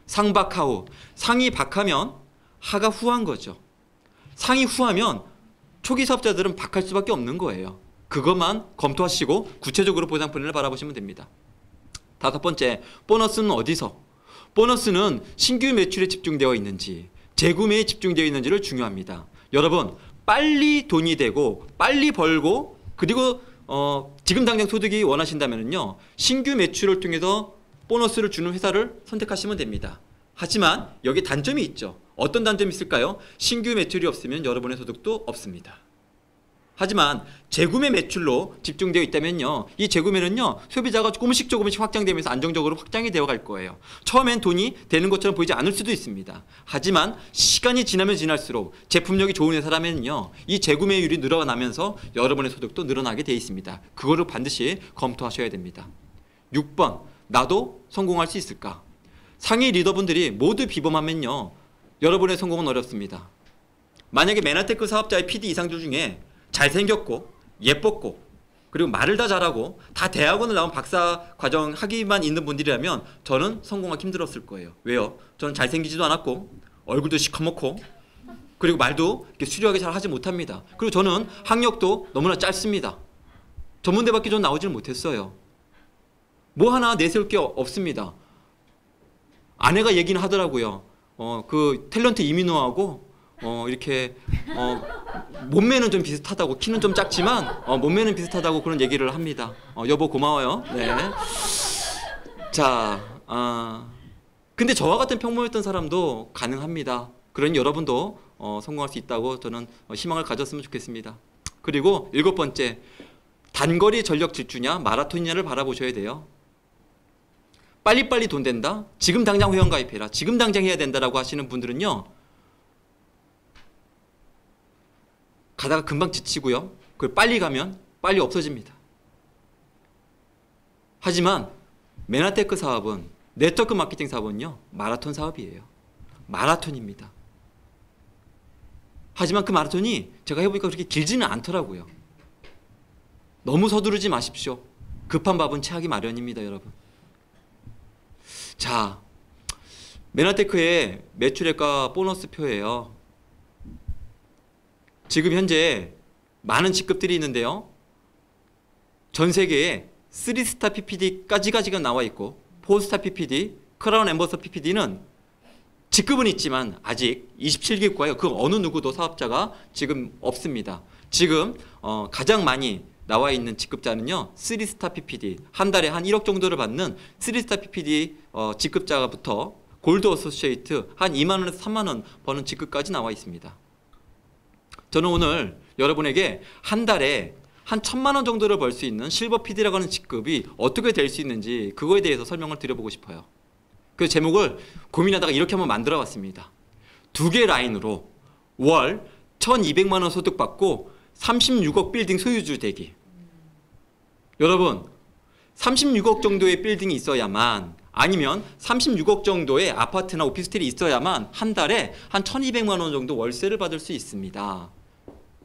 상박하후, 상이 박하면 하가 후한 거죠. 상이 후하면 초기 사업자들은 박할 수밖에 없는 거예요. 그것만 검토하시고 구체적으로 보상 플랜을 바라보시면 됩니다. 다섯 번째, 보너스는 어디서? 보너스는 신규 매출에 집중되어 있는지 재구매에 집중되어 있는지를 중요합니다. 여러분, 빨리 돈이 되고 빨리 벌고 그리고 지금 당장 소득이 원하신다면요, 신규 매출을 통해서 보너스를 주는 회사를 선택하시면 됩니다. 하지만 여기 단점이 있죠. 어떤 단점이 있을까요? 신규 매출이 없으면 여러분의 소득도 없습니다. 하지만 재구매 매출로 집중되어 있다면요, 이 재구매는요, 소비자가 조금씩 확장되면서 안정적으로 확장이 되어 갈 거예요. 처음엔 돈이 되는 것처럼 보이지 않을 수도 있습니다. 하지만 시간이 지나면 지날수록 제품력이 좋은 회사라면요, 이 재구매율이 늘어나면서 여러분의 소득도 늘어나게 되어 있습니다. 그거를 반드시 검토하셔야 됩니다. 6번, 나도 성공할 수 있을까? 상위 리더분들이 모두 비범하면요, 여러분의 성공은 어렵습니다. 만약에 메나테크 사업자의 PD 이상들 중에 잘생겼고 예뻤고 그리고 말을 다 잘하고 다 대학원을 나온 박사 과정 학위만 있는 분들이라면 저는 성공하기 힘들었을 거예요. 왜요? 저는 잘생기지도 않았고 얼굴도 시커멓고 그리고 말도 이렇게 수려하게 잘 하지 못합니다. 그리고 저는 학력도 너무나 짧습니다. 전문대밖에 전 나오질 못했어요. 뭐 하나 내세울 게 없습니다. 아내가 얘기는 하더라고요. 그 탤런트 이민호하고 이렇게 몸매는 좀 비슷하다고, 키는 좀 작지만 몸매는 비슷하다고 그런 얘기를 합니다. 여보 고마워요. 네. 자, 근데 저와 같은 평범했던 사람도 가능합니다. 그러니 여러분도 성공할 수 있다고 저는 희망을 가졌으면 좋겠습니다. 그리고 7번째, 단거리 전력 질주냐 마라톤이냐를 바라보셔야 돼요. 빨리빨리 돈 된다? 지금 당장 회원 가입해라. 지금 당장 해야 된다라고 하시는 분들은요, 가다가 금방 지치고요. 그걸 빨리 가면 빨리 없어집니다. 하지만 메나테크 사업은, 네트워크 마케팅 사업은요, 마라톤 사업이에요. 마라톤입니다. 하지만 그 마라톤이 제가 해보니까 그렇게 길지는 않더라고요. 너무 서두르지 마십시오. 급한 밥은 체하기 마련입니다, 여러분. 자, 메나테크의 매출액과 보너스표예요. 지금 현재 많은 직급들이 있는데요, 전 세계에 3스타 PPD까지가 지금 나와 있고 4스타 PPD, 크라운 엠버서 PPD는 직급은 있지만 아직 27개국가예요. 그 어느 누구도 사업자가 지금 없습니다. 지금 가장 많이 나와 있는 직급자는요, 3스타 PPD, 한 달에 한 1억 정도를 받는 3스타 PPD 직급자부터 골드 어소시에이트 한 2만 원에서 3만 원 버는 직급까지 나와 있습니다. 저는 오늘 여러분에게 한 달에 한 1,000만 원 정도를 벌 수 있는 실버 PD라고 하는 직급이 어떻게 될 수 있는지 그거에 대해서 설명을 드려보고 싶어요. 그 제목을 고민하다가 이렇게 한번 만들어 봤습니다. 2개 라인으로 월 1,200만 원 소득 받고 36억 빌딩 소유주 되기. 여러분, 36억 정도의 빌딩이 있어야만, 아니면 36억 정도의 아파트나 오피스텔이 있어야만 한 달에 한 1,200만 원 정도 월세를 받을 수 있습니다.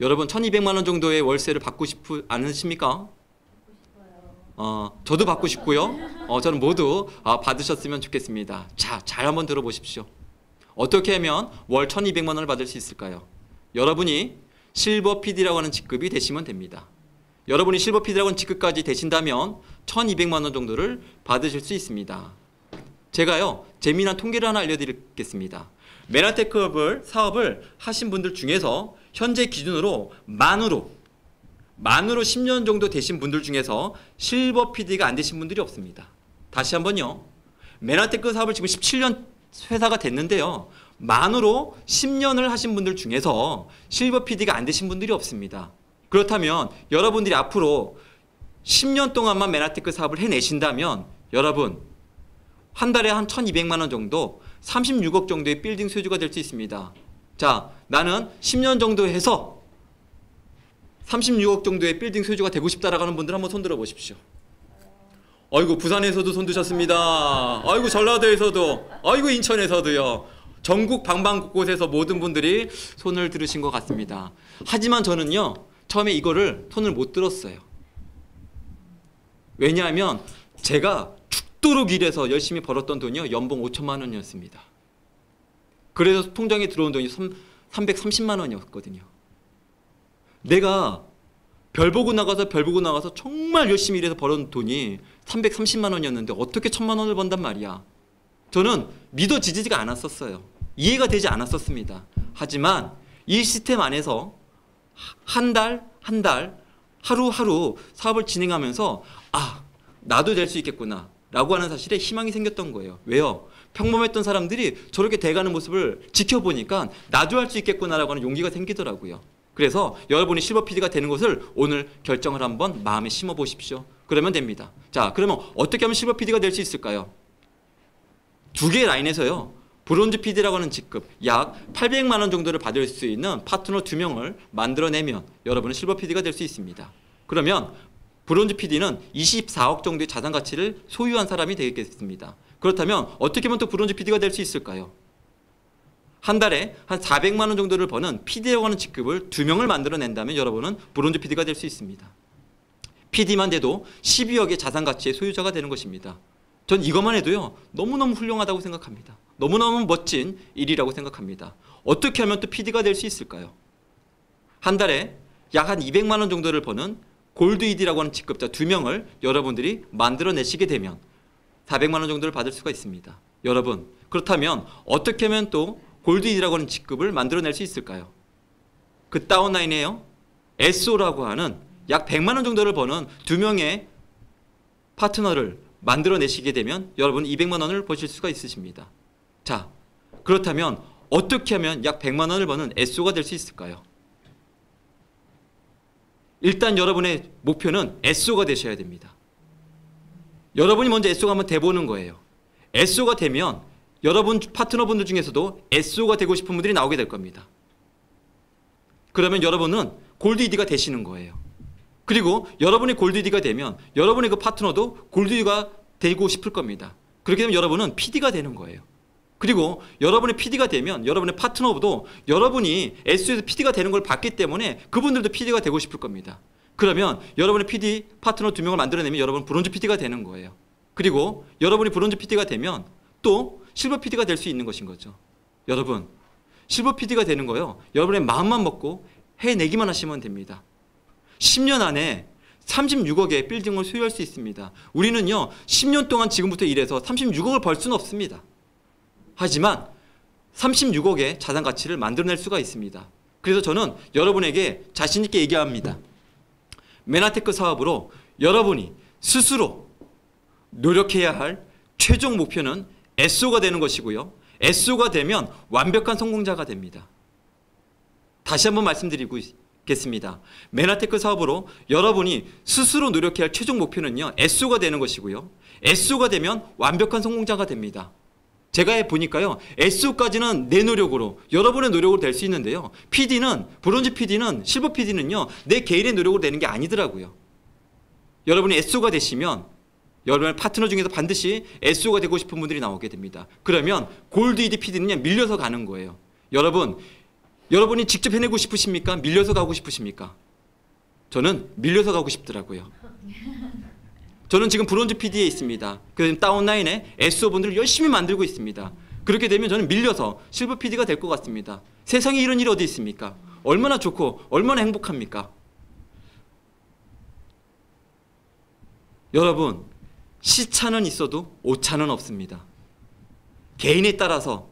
여러분, 1,200만 원 정도의 월세를 받고 싶지 않으십니까? 저도 받고 싶고요. 저는 모두 받으셨으면 좋겠습니다. 자, 잘 한번 들어보십시오. 어떻게 하면 월 1,200만 원을 받을 수 있을까요? 여러분이 실버 PD라고 하는 직급이 되시면 됩니다. 여러분이 실버 PD라고 하는 직급까지 되신다면 1,200만 원 정도를 받으실 수 있습니다. 제가요, 재미난 통계를 하나 알려드리겠습니다. 메나테크 사업을 하신 분들 중에서 현재 기준으로 만으로 10년 정도 되신 분들 중에서 실버 PD가 안 되신 분들이 없습니다. 다시 한번요. 메나테크 사업을 지금 17년 회사가 됐는데요, 만으로 10년을 하신 분들 중에서 실버 PD가 안 되신 분들이 없습니다. 그렇다면 여러분들이 앞으로 10년 동안만 메나테크 사업을 해내신다면 여러분, 한 달에 한 1,200만 원 정도, 36억 정도의 빌딩 소유주가 될 수 있습니다. 자, 나는 10년 정도 해서 36억 정도의 빌딩 소유주가 되고 싶다라고 하는 분들 한번 손 들어 보십시오. 아이고, 부산에서도 손 드셨습니다. 아이고, 전라도에서도, 아이고, 인천에서도요. 전국 방방곳곳에서 모든 분들이 손을 들으신 것 같습니다. 하지만 저는요, 처음에 이거를 손을 못 들었어요. 왜냐하면 제가 죽도록 일해서 열심히 벌었던 돈이요, 연봉 5천만 원이었습니다. 그래서 통장에 들어온 돈이 330만 원이었거든요. 내가 별 보고 나가서 정말 열심히 일해서 벌은 돈이 330만 원이었는데 어떻게 1,000만 원을 번단 말이야. 저는 믿어지지가 않았었어요. 이해가 되지 않았었습니다. 하지만 이 시스템 안에서 한 달 하루하루 사업을 진행하면서 나도 될 수 있겠구나 라고 하는 사실에 희망이 생겼던 거예요. 왜요? 평범했던 사람들이 저렇게 돼가는 모습을 지켜보니까 나도 할 수 있겠구나라고 하는 용기가 생기더라고요. 그래서 여러분이 실버 PD가 되는 것을 오늘 결정을 한번 마음에 심어 보십시오. 그러면 됩니다. 자, 그러면 어떻게 하면 실버 PD가 될 수 있을까요? 두 개의 라인에서요, 브론즈 PD라고 하는 직급 약 800만 원 정도를 받을 수 있는 파트너 2명을 만들어내면 여러분은 실버 PD가 될 수 있습니다. 그러면 브론즈 PD는 24억 정도의 자산 가치를 소유한 사람이 되겠습니다. 그렇다면 어떻게 하면 또 브론즈 PD가 될 수 있을까요? 한 달에 한 400만 원 정도를 버는 PD라고 하는 직급을 2명을 만들어낸다면 여러분은 브론즈 PD가 될 수 있습니다. PD만 돼도 12억의 자산 가치의 소유자가 되는 것입니다. 전 이것만 해도요, 너무너무 훌륭하다고 생각합니다. 너무너무 멋진 일이라고 생각합니다. 어떻게 하면 또 PD가 될 수 있을까요? 한 달에 약 한 200만 원 정도를 버는 골드 ED라고 하는 직급자 2명을 여러분들이 만들어내시게 되면 400만 원 정도를 받을 수가 있습니다. 여러분, 그렇다면 어떻게 하면 또 골드 ED라고 하는 직급을 만들어낼 수 있을까요? 그 다운라인에요, SO라고 하는 약 100만 원 정도를 버는 2명의 파트너를 만들어내시게 되면 여러분 200만 원을 버실 수가 있으십니다. 자, 그렇다면 어떻게 하면 약 100만 원을 버는 SO가 될 수 있을까요? 일단 여러분의 목표는 SO가 되셔야 됩니다. 여러분이 먼저 SO가 한번 돼보는 거예요. SO가 되면 여러분 파트너분들 중에서도 SO가 되고 싶은 분들이 나오게 될 겁니다. 그러면 여러분은 골드 ED가 되시는 거예요. 그리고 여러분이 골드 ED가 되면 여러분의 그 파트너도 골드 ED가 되고 싶을 겁니다. 그렇게 되면 여러분은 PD가 되는 거예요. 그리고 여러분의 PD가 되면 여러분의 파트너도 여러분이 SO에서 PD가 되는 걸 봤기 때문에 그분들도 PD가 되고 싶을 겁니다. 그러면 여러분의 PD 파트너 2명을 만들어내면 여러분 브론즈 PD가 되는 거예요. 그리고 여러분이 브론즈 PD가 되면 또 실버 PD가 될 수 있는 것인 거죠. 여러분, 실버 PD가 되는 거요, 여러분의 마음만 먹고 해내기만 하시면 됩니다. 10년 안에 36억의 빌딩을 소유할 수 있습니다. 우리는요, 10년 동안 지금부터 일해서 36억을 벌 수는 없습니다. 하지만 36억의 자산 가치를 만들어낼 수가 있습니다. 그래서 저는 여러분에게 자신 있게 얘기합니다. 메나테크 사업으로 여러분이 스스로 노력해야 할 최종 목표는 SO가 되는 것이고요. SO가 되면 완벽한 성공자가 됩니다. 다시 한번 말씀드리겠습니다. 메나테크 사업으로 여러분이 스스로 노력해야 할 최종 목표는요, SO가 되는 것이고요. SO가 되면 완벽한 성공자가 됩니다. 제가 보니까요, SO까지는 내 노력으로, 여러분의 노력으로 될 수 있는데요, PD는, 브론즈 PD는, 실버 PD는요, 내 개인의 노력으로 되는 게 아니더라고요. 여러분이 SO가 되시면 여러분의 파트너 중에서 반드시 SO가 되고 싶은 분들이 나오게 됩니다. 그러면 골드 ED PD는 밀려서 가는 거예요. 여러분이 직접 해내고 싶으십니까? 밀려서 가고 싶으십니까? 저는 밀려서 가고 싶더라고요. 저는 지금 브론즈 PD에 있습니다. 그래서 다운라인에 SO분들을 열심히 만들고 있습니다. 그렇게 되면 저는 밀려서 실버 PD가 될 것 같습니다. 세상에 이런 일이 어디 있습니까? 얼마나 좋고 얼마나 행복합니까? 여러분, 시차는 있어도 오차는 없습니다. 개인에 따라서,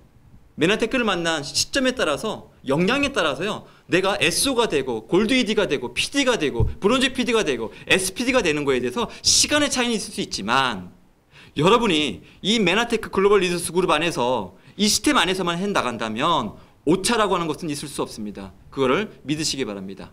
메나테크를 만난 시점에 따라서, 역량에 따라서요, 내가 SO가 되고 골드 ED가 되고 PD가 되고 브론즈 PD가 되고 SPD가 되는 거에 대해서 시간의 차이는 있을 수 있지만, 여러분이 이 메나테크 글로벌 리더스 그룹 안에서 이 시스템 안에서만 해 나간다면 오차라고 하는 것은 있을 수 없습니다. 그거를 믿으시기 바랍니다.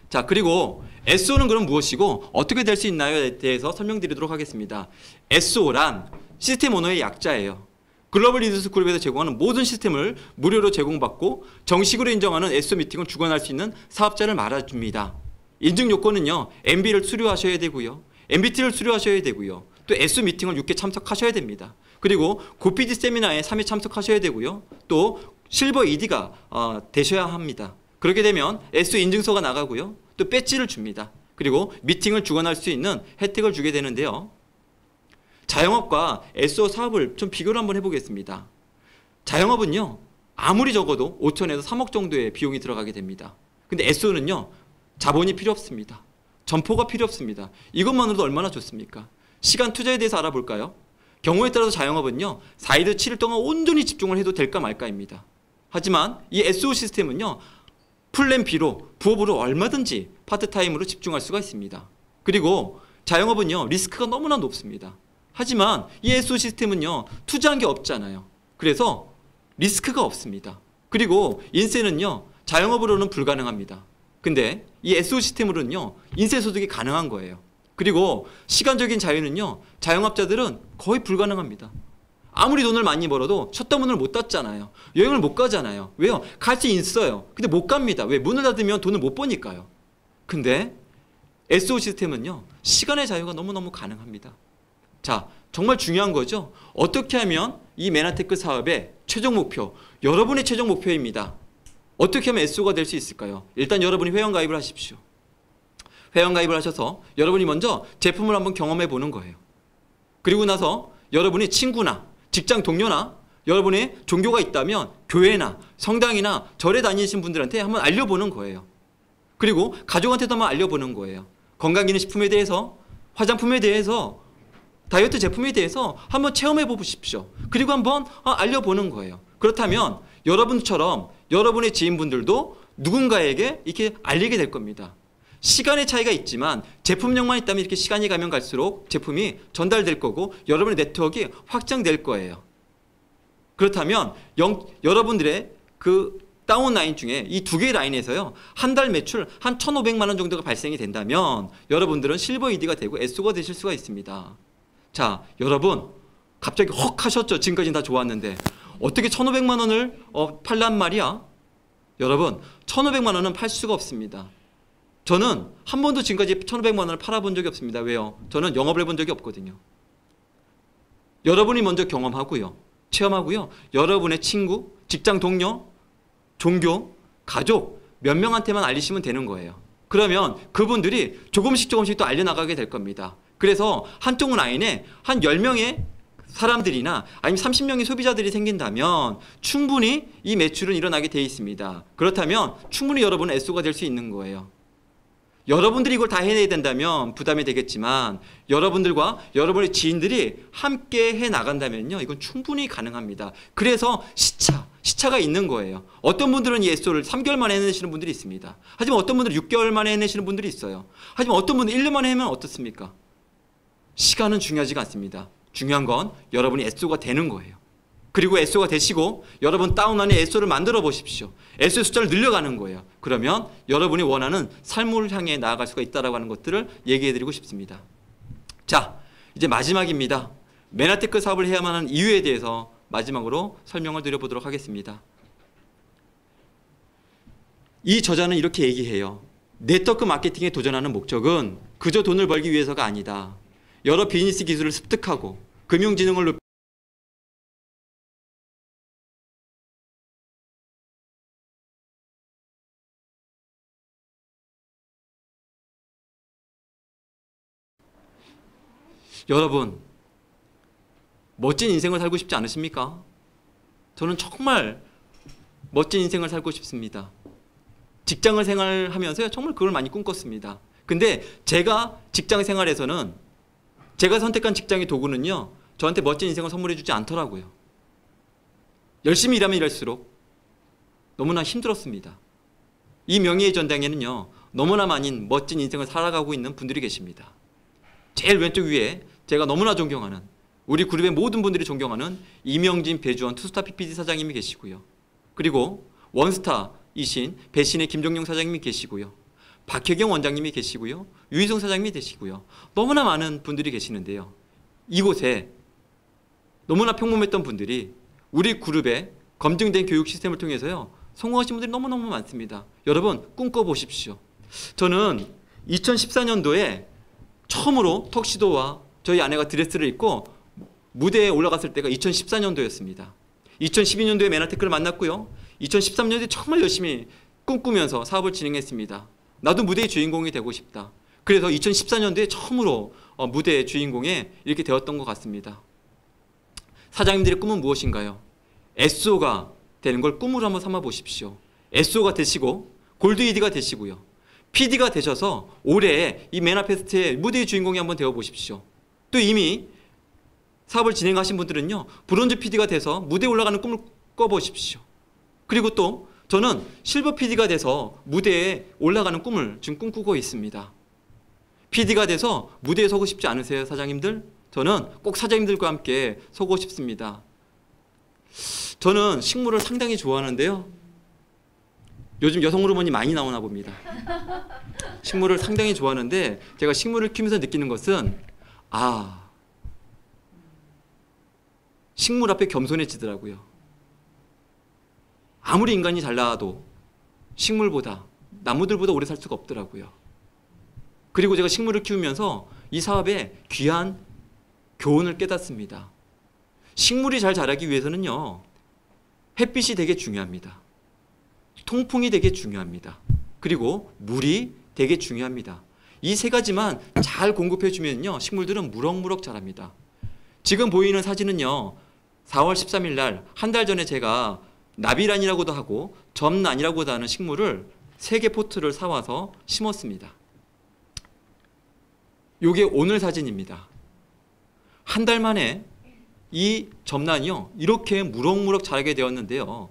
자, 그리고 SO는 그럼 무엇이고 어떻게 될 수 있나요에 대해서 설명드리도록 하겠습니다. SO란 시스템 오너의 약자예요. 글로벌 리더스 그룹에서 제공하는 모든 시스템을 무료로 제공받고 정식으로 인정하는 SO 미팅을 주관할 수 있는 사업자를 말해줍니다. 인증 요건은요, MB를 수료하셔야 되고요, MBT를 수료하셔야 되고요, 또 SO 미팅을 6회 참석하셔야 됩니다. 그리고 고PD 세미나에 3회 참석하셔야 되고요, 또 실버 ED가 되셔야 합니다. 그렇게 되면 SO 인증서가 나가고요. 또 배지를 줍니다. 그리고 미팅을 주관할 수 있는 혜택을 주게 되는데요. 자영업과 SO 사업을 좀 비교를 한번 해보겠습니다. 자영업은요, 아무리 적어도 5천에서 3억 정도의 비용이 들어가게 됩니다. 근데 SO는요, 자본이 필요 없습니다. 점포가 필요 없습니다. 이것만으로도 얼마나 좋습니까? 시간 투자에 대해서 알아볼까요? 경우에 따라서 자영업은요, 4일에서 7일 동안 온전히 집중을 해도 될까 말까입니다. 하지만 이 SO 시스템은요, 플랜 B로, 부업으로 얼마든지 파트타임으로 집중할 수가 있습니다. 그리고 자영업은요, 리스크가 너무나 높습니다. 하지만 이 SO 시스템은요, 투자한 게 없잖아요. 그래서 리스크가 없습니다. 그리고 인세는요, 자영업으로는 불가능합니다. 근데 이 SO 시스템으로는요, 인세 소득이 가능한 거예요. 그리고 시간적인 자유는요, 자영업자들은 거의 불가능합니다. 아무리 돈을 많이 벌어도 셧다운을 못 닫잖아요. 여행을 못 가잖아요. 왜요? 갈 수 있어요. 근데 못 갑니다. 왜? 문을 닫으면 돈을 못 버니까요. 근데 SO 시스템은요, 시간의 자유가 너무너무 가능합니다. 자, 정말 중요한 거죠. 어떻게 하면 이 메나테크 사업의 최종 목표, 여러분의 최종 목표입니다. 어떻게 하면 SO가 될 수 있을까요? 일단 여러분이 회원가입을 하십시오. 회원가입을 하셔서 여러분이 먼저 제품을 한번 경험해 보는 거예요. 그리고 나서 여러분이 친구나 직장 동료나 여러분의 종교가 있다면 교회나 성당이나 절에 다니신 분들한테 한번 알려보는 거예요. 그리고 가족한테도 한번 알려보는 거예요. 건강기능식품에 대해서, 화장품에 대해서, 다이어트 제품에 대해서 한번 체험해 보십시오. 그리고 한번 알려보는 거예요. 그렇다면 여러분처럼 여러분의 지인분들도 누군가에게 이렇게 알리게 될 겁니다. 시간의 차이가 있지만 제품력만 있다면 이렇게 시간이 가면 갈수록 제품이 전달될 거고 여러분의 네트워크가 확장될 거예요. 그렇다면 여러분들의 그 다운 라인 중에 이 두 개의 라인에서요, 한 달 매출 한 1,500만 원 정도가 발생이 된다면 여러분들은 실버 ED가 되고 SO가 되실 수가 있습니다. 자, 여러분 갑자기 헉 하셨죠? 지금까지는 다 좋았는데 어떻게 1,500만 원을 팔란 말이야? 여러분 1,500만 원은 팔 수가 없습니다. 저는 한 번도 지금까지 1,500만 원을 팔아본 적이 없습니다. 왜요? 저는 영업을 해본 적이 없거든요. 여러분이 먼저 경험하고요, 체험하고요, 여러분의 친구, 직장 동료, 종교, 가족 몇 명한테만 알리시면 되는 거예요. 그러면 그분들이 조금씩 또 알려나가게 될 겁니다. 그래서 한쪽 라인에 한 10명의 사람들이나 아니면 30명의 소비자들이 생긴다면 충분히 이 매출은 일어나게 돼 있습니다. 그렇다면 충분히 여러분은 SO가 될 수 있는 거예요. 여러분들이 이걸 다 해내야 된다면 부담이 되겠지만 여러분들과 여러분의 지인들이 함께 해나간다면요, 이건 충분히 가능합니다. 그래서 시차가 있는 거예요. 어떤 분들은 이 SO를 3개월 만에 해내시는 분들이 있습니다. 하지만 어떤 분들은 6개월 만에 해내시는 분들이 있어요. 하지만 어떤 분들은 1년 만에 하면 어떻습니까? 시간은 중요하지가 않습니다. 중요한 건 여러분이 SO가 되는 거예요. 그리고 SO가 되시고 여러분 다운라인에 SO를 만들어 보십시오. SO 숫자를 늘려가는 거예요. 그러면 여러분이 원하는 삶을 향해 나아갈 수가 있다고 하는 것들을 얘기해 드리고 싶습니다. 자, 이제 마지막입니다. 메나테크 사업을 해야만 하는 이유에 대해서 마지막으로 설명을 드려보도록 하겠습니다. 이 저자는 이렇게 얘기해요. 네트워크 마케팅에 도전하는 목적은 그저 돈을 벌기 위해서가 아니다. 여러 비즈니스 기술을 습득하고 금융지능을 높이고 여러분, 멋진 인생을 살고 싶지 않으십니까? 저는 정말 멋진 인생을 살고 싶습니다. 직장을 생활하면서 정말 그걸 많이 꿈꿨습니다. 근데 제가 직장 생활에서는 제가 선택한 직장의 도구는요, 저한테 멋진 인생을 선물해 주지 않더라고요. 열심히 일하면 일할수록 너무나 힘들었습니다. 이 명예의 전당에는요, 너무나 많은 멋진 인생을 살아가고 있는 분들이 계십니다. 제일 왼쪽 위에 제가 너무나 존경하는, 우리 그룹의 모든 분들이 존경하는 이명진, 배주원, 투스타 PPD 사장님이 계시고요. 그리고 원스타이신 배신의 김종용 사장님이 계시고요. 박혜경 원장님이 계시고요. 유희성 사장님이 계시고요. 너무나 많은 분들이 계시는데요. 이곳에 너무나 평범했던 분들이 우리 그룹의 검증된 교육 시스템을 통해서요, 성공하신 분들이 너무너무 많습니다. 여러분, 꿈꿔보십시오. 저는 2014년도에 처음으로 턱시도와 저희 아내가 드레스를 입고 무대에 올라갔을 때가 2014년도였습니다. 2012년도에 메나테크를 만났고요. 2013년도에 정말 열심히 꿈꾸면서 사업을 진행했습니다. 나도 무대의 주인공이 되고 싶다. 그래서 2014년도에 처음으로 무대의 주인공에 이렇게 되었던 것 같습니다. 사장님들의 꿈은 무엇인가요? SO가 되는 걸 꿈으로 한번 삼아 보십시오. SO가 되시고 골드 ED가 되시고요. PD가 되셔서 올해 이 메나페스트의 무대의 주인공이 한번 되어 보십시오. 또 이미 사업을 진행하신 분들은요, 브론즈 PD가 돼서 무대에 올라가는 꿈을 꿔보십시오. 그리고 또 저는 실버 PD가 돼서 무대에 올라가는 꿈을 지금 꿈꾸고 있습니다. PD가 돼서 무대에 서고 싶지 않으세요, 사장님들? 저는 꼭 사장님들과 함께 서고 싶습니다. 저는 식물을 상당히 좋아하는데요. 요즘 여성 호르몬이 많이 나오나 봅니다. 식물을 상당히 좋아하는데 제가 식물을 키우면서 느끼는 것은 식물 앞에 겸손해지더라고요. 아무리 인간이 잘 나와도 식물보다, 나무들보다 오래 살 수가 없더라고요. 그리고 제가 식물을 키우면서 이 사업에 귀한 교훈을 깨닫습니다. 식물이 잘 자라기 위해서는요, 햇빛이 되게 중요합니다. 통풍이 되게 중요합니다. 그리고 물이 되게 중요합니다. 이 세 가지만 잘 공급해주면요, 식물들은 무럭무럭 자랍니다. 지금 보이는 사진은요, 4월 13일 날, 한 달 전에 제가 나비란이라고도 하고 점란이라고도 하는 식물을 3개 포트를 사와서 심었습니다. 이게 오늘 사진입니다. 한 달 만에 이 점란이요, 이렇게 무럭무럭 자라게 되었는데요.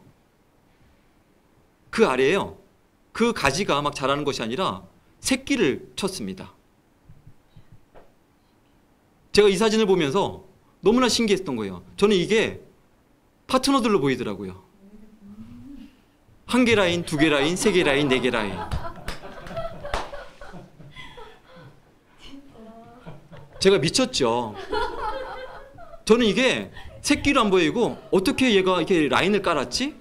그 아래에요, 그 가지가 막 자라는 것이 아니라 새끼를 쳤습니다. 제가 이 사진을 보면서 너무나 신기했던 거예요. 저는 이게 파트너들로 보이더라고요. 1개 라인, 2개 라인, 3개 라인, 4개 라인. 제가 미쳤죠. 저는 이게 새끼로 안 보이고 어떻게 얘가 이렇게 라인을 깔았지?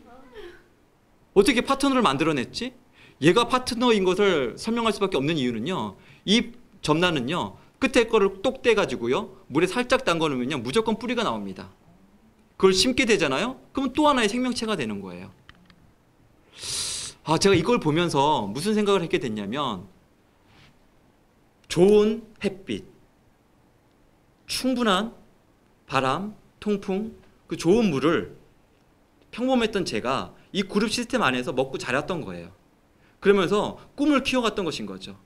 어떻게 파트너를 만들어냈지? 얘가 파트너인 것을 설명할 수밖에 없는 이유는요, 이 점란은요, 끝에 거를 똑 떼가지고요, 물에 살짝 담궈놓으면요, 무조건 뿌리가 나옵니다. 그걸 심게 되잖아요? 그러면 또 하나의 생명체가 되는 거예요. 제가 이걸 보면서 무슨 생각을 하게 됐냐면, 좋은 햇빛, 충분한 바람, 통풍, 그 좋은 물을 평범했던 제가 이 그룹 시스템 안에서 먹고 자랐던 거예요. 그러면서 꿈을 키워갔던 것인 거죠.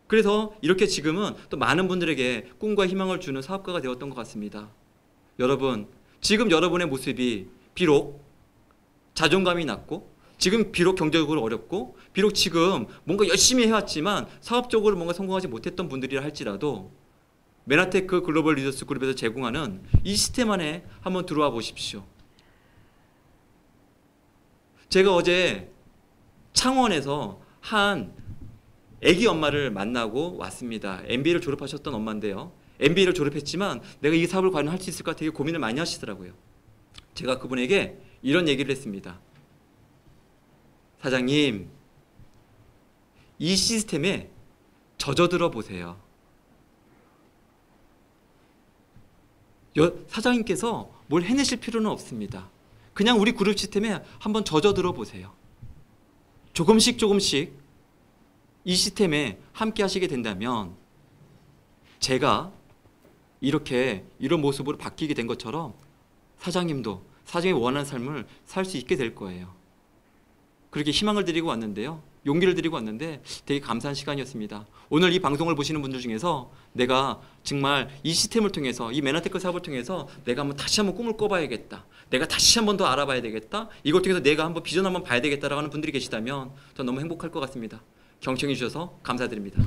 그래서 이렇게 지금은 또 많은 분들에게 꿈과 희망을 주는 사업가가 되었던 것 같습니다. 여러분, 지금 여러분의 모습이 비록 자존감이 낮고, 지금 비록 경제적으로 어렵고, 비록 지금 뭔가 열심히 해왔지만 사업적으로 뭔가 성공하지 못했던 분들이라 할지라도 메나테크 글로벌 리더스 그룹에서 제공하는 이 시스템 안에 한번 들어와 보십시오. 제가 어제 창원에서 한 아기 엄마를 만나고 왔습니다. MBA를 졸업하셨던 엄마인데요. MBA를 졸업했지만 내가 이 사업을 과연 할 수 있을까 되게 고민을 많이 하시더라고요. 제가 그분에게 이런 얘기를 했습니다. 사장님, 이 시스템에 젖어들어 보세요. 사장님께서 뭘 해내실 필요는 없습니다. 그냥 우리 그룹 시스템에 한번 젖어들어 보세요. 조금씩 이 시스템에 함께 하시게 된다면 제가 이런 모습으로 바뀌게 된 것처럼 사장님도 사장님이 원하는 삶을 살 수 있게 될 거예요. 그렇게 희망을 드리고 왔는데요. 용기를 드리고 왔는데 되게 감사한 시간이었습니다. 오늘 이 방송을 보시는 분들 중에서 내가 정말 이 시스템을 통해서, 이 메나테크 사업을 통해서 내가 다시 한번 꿈을 꿔봐야겠다. 내가 다시 한번 더 알아봐야 되겠다. 이걸 통해서 내가 한번 비전 한번 봐야 되겠다라고 하는 분들이 계시다면 전 너무 행복할 것 같습니다. 경청해 주셔서 감사드립니다.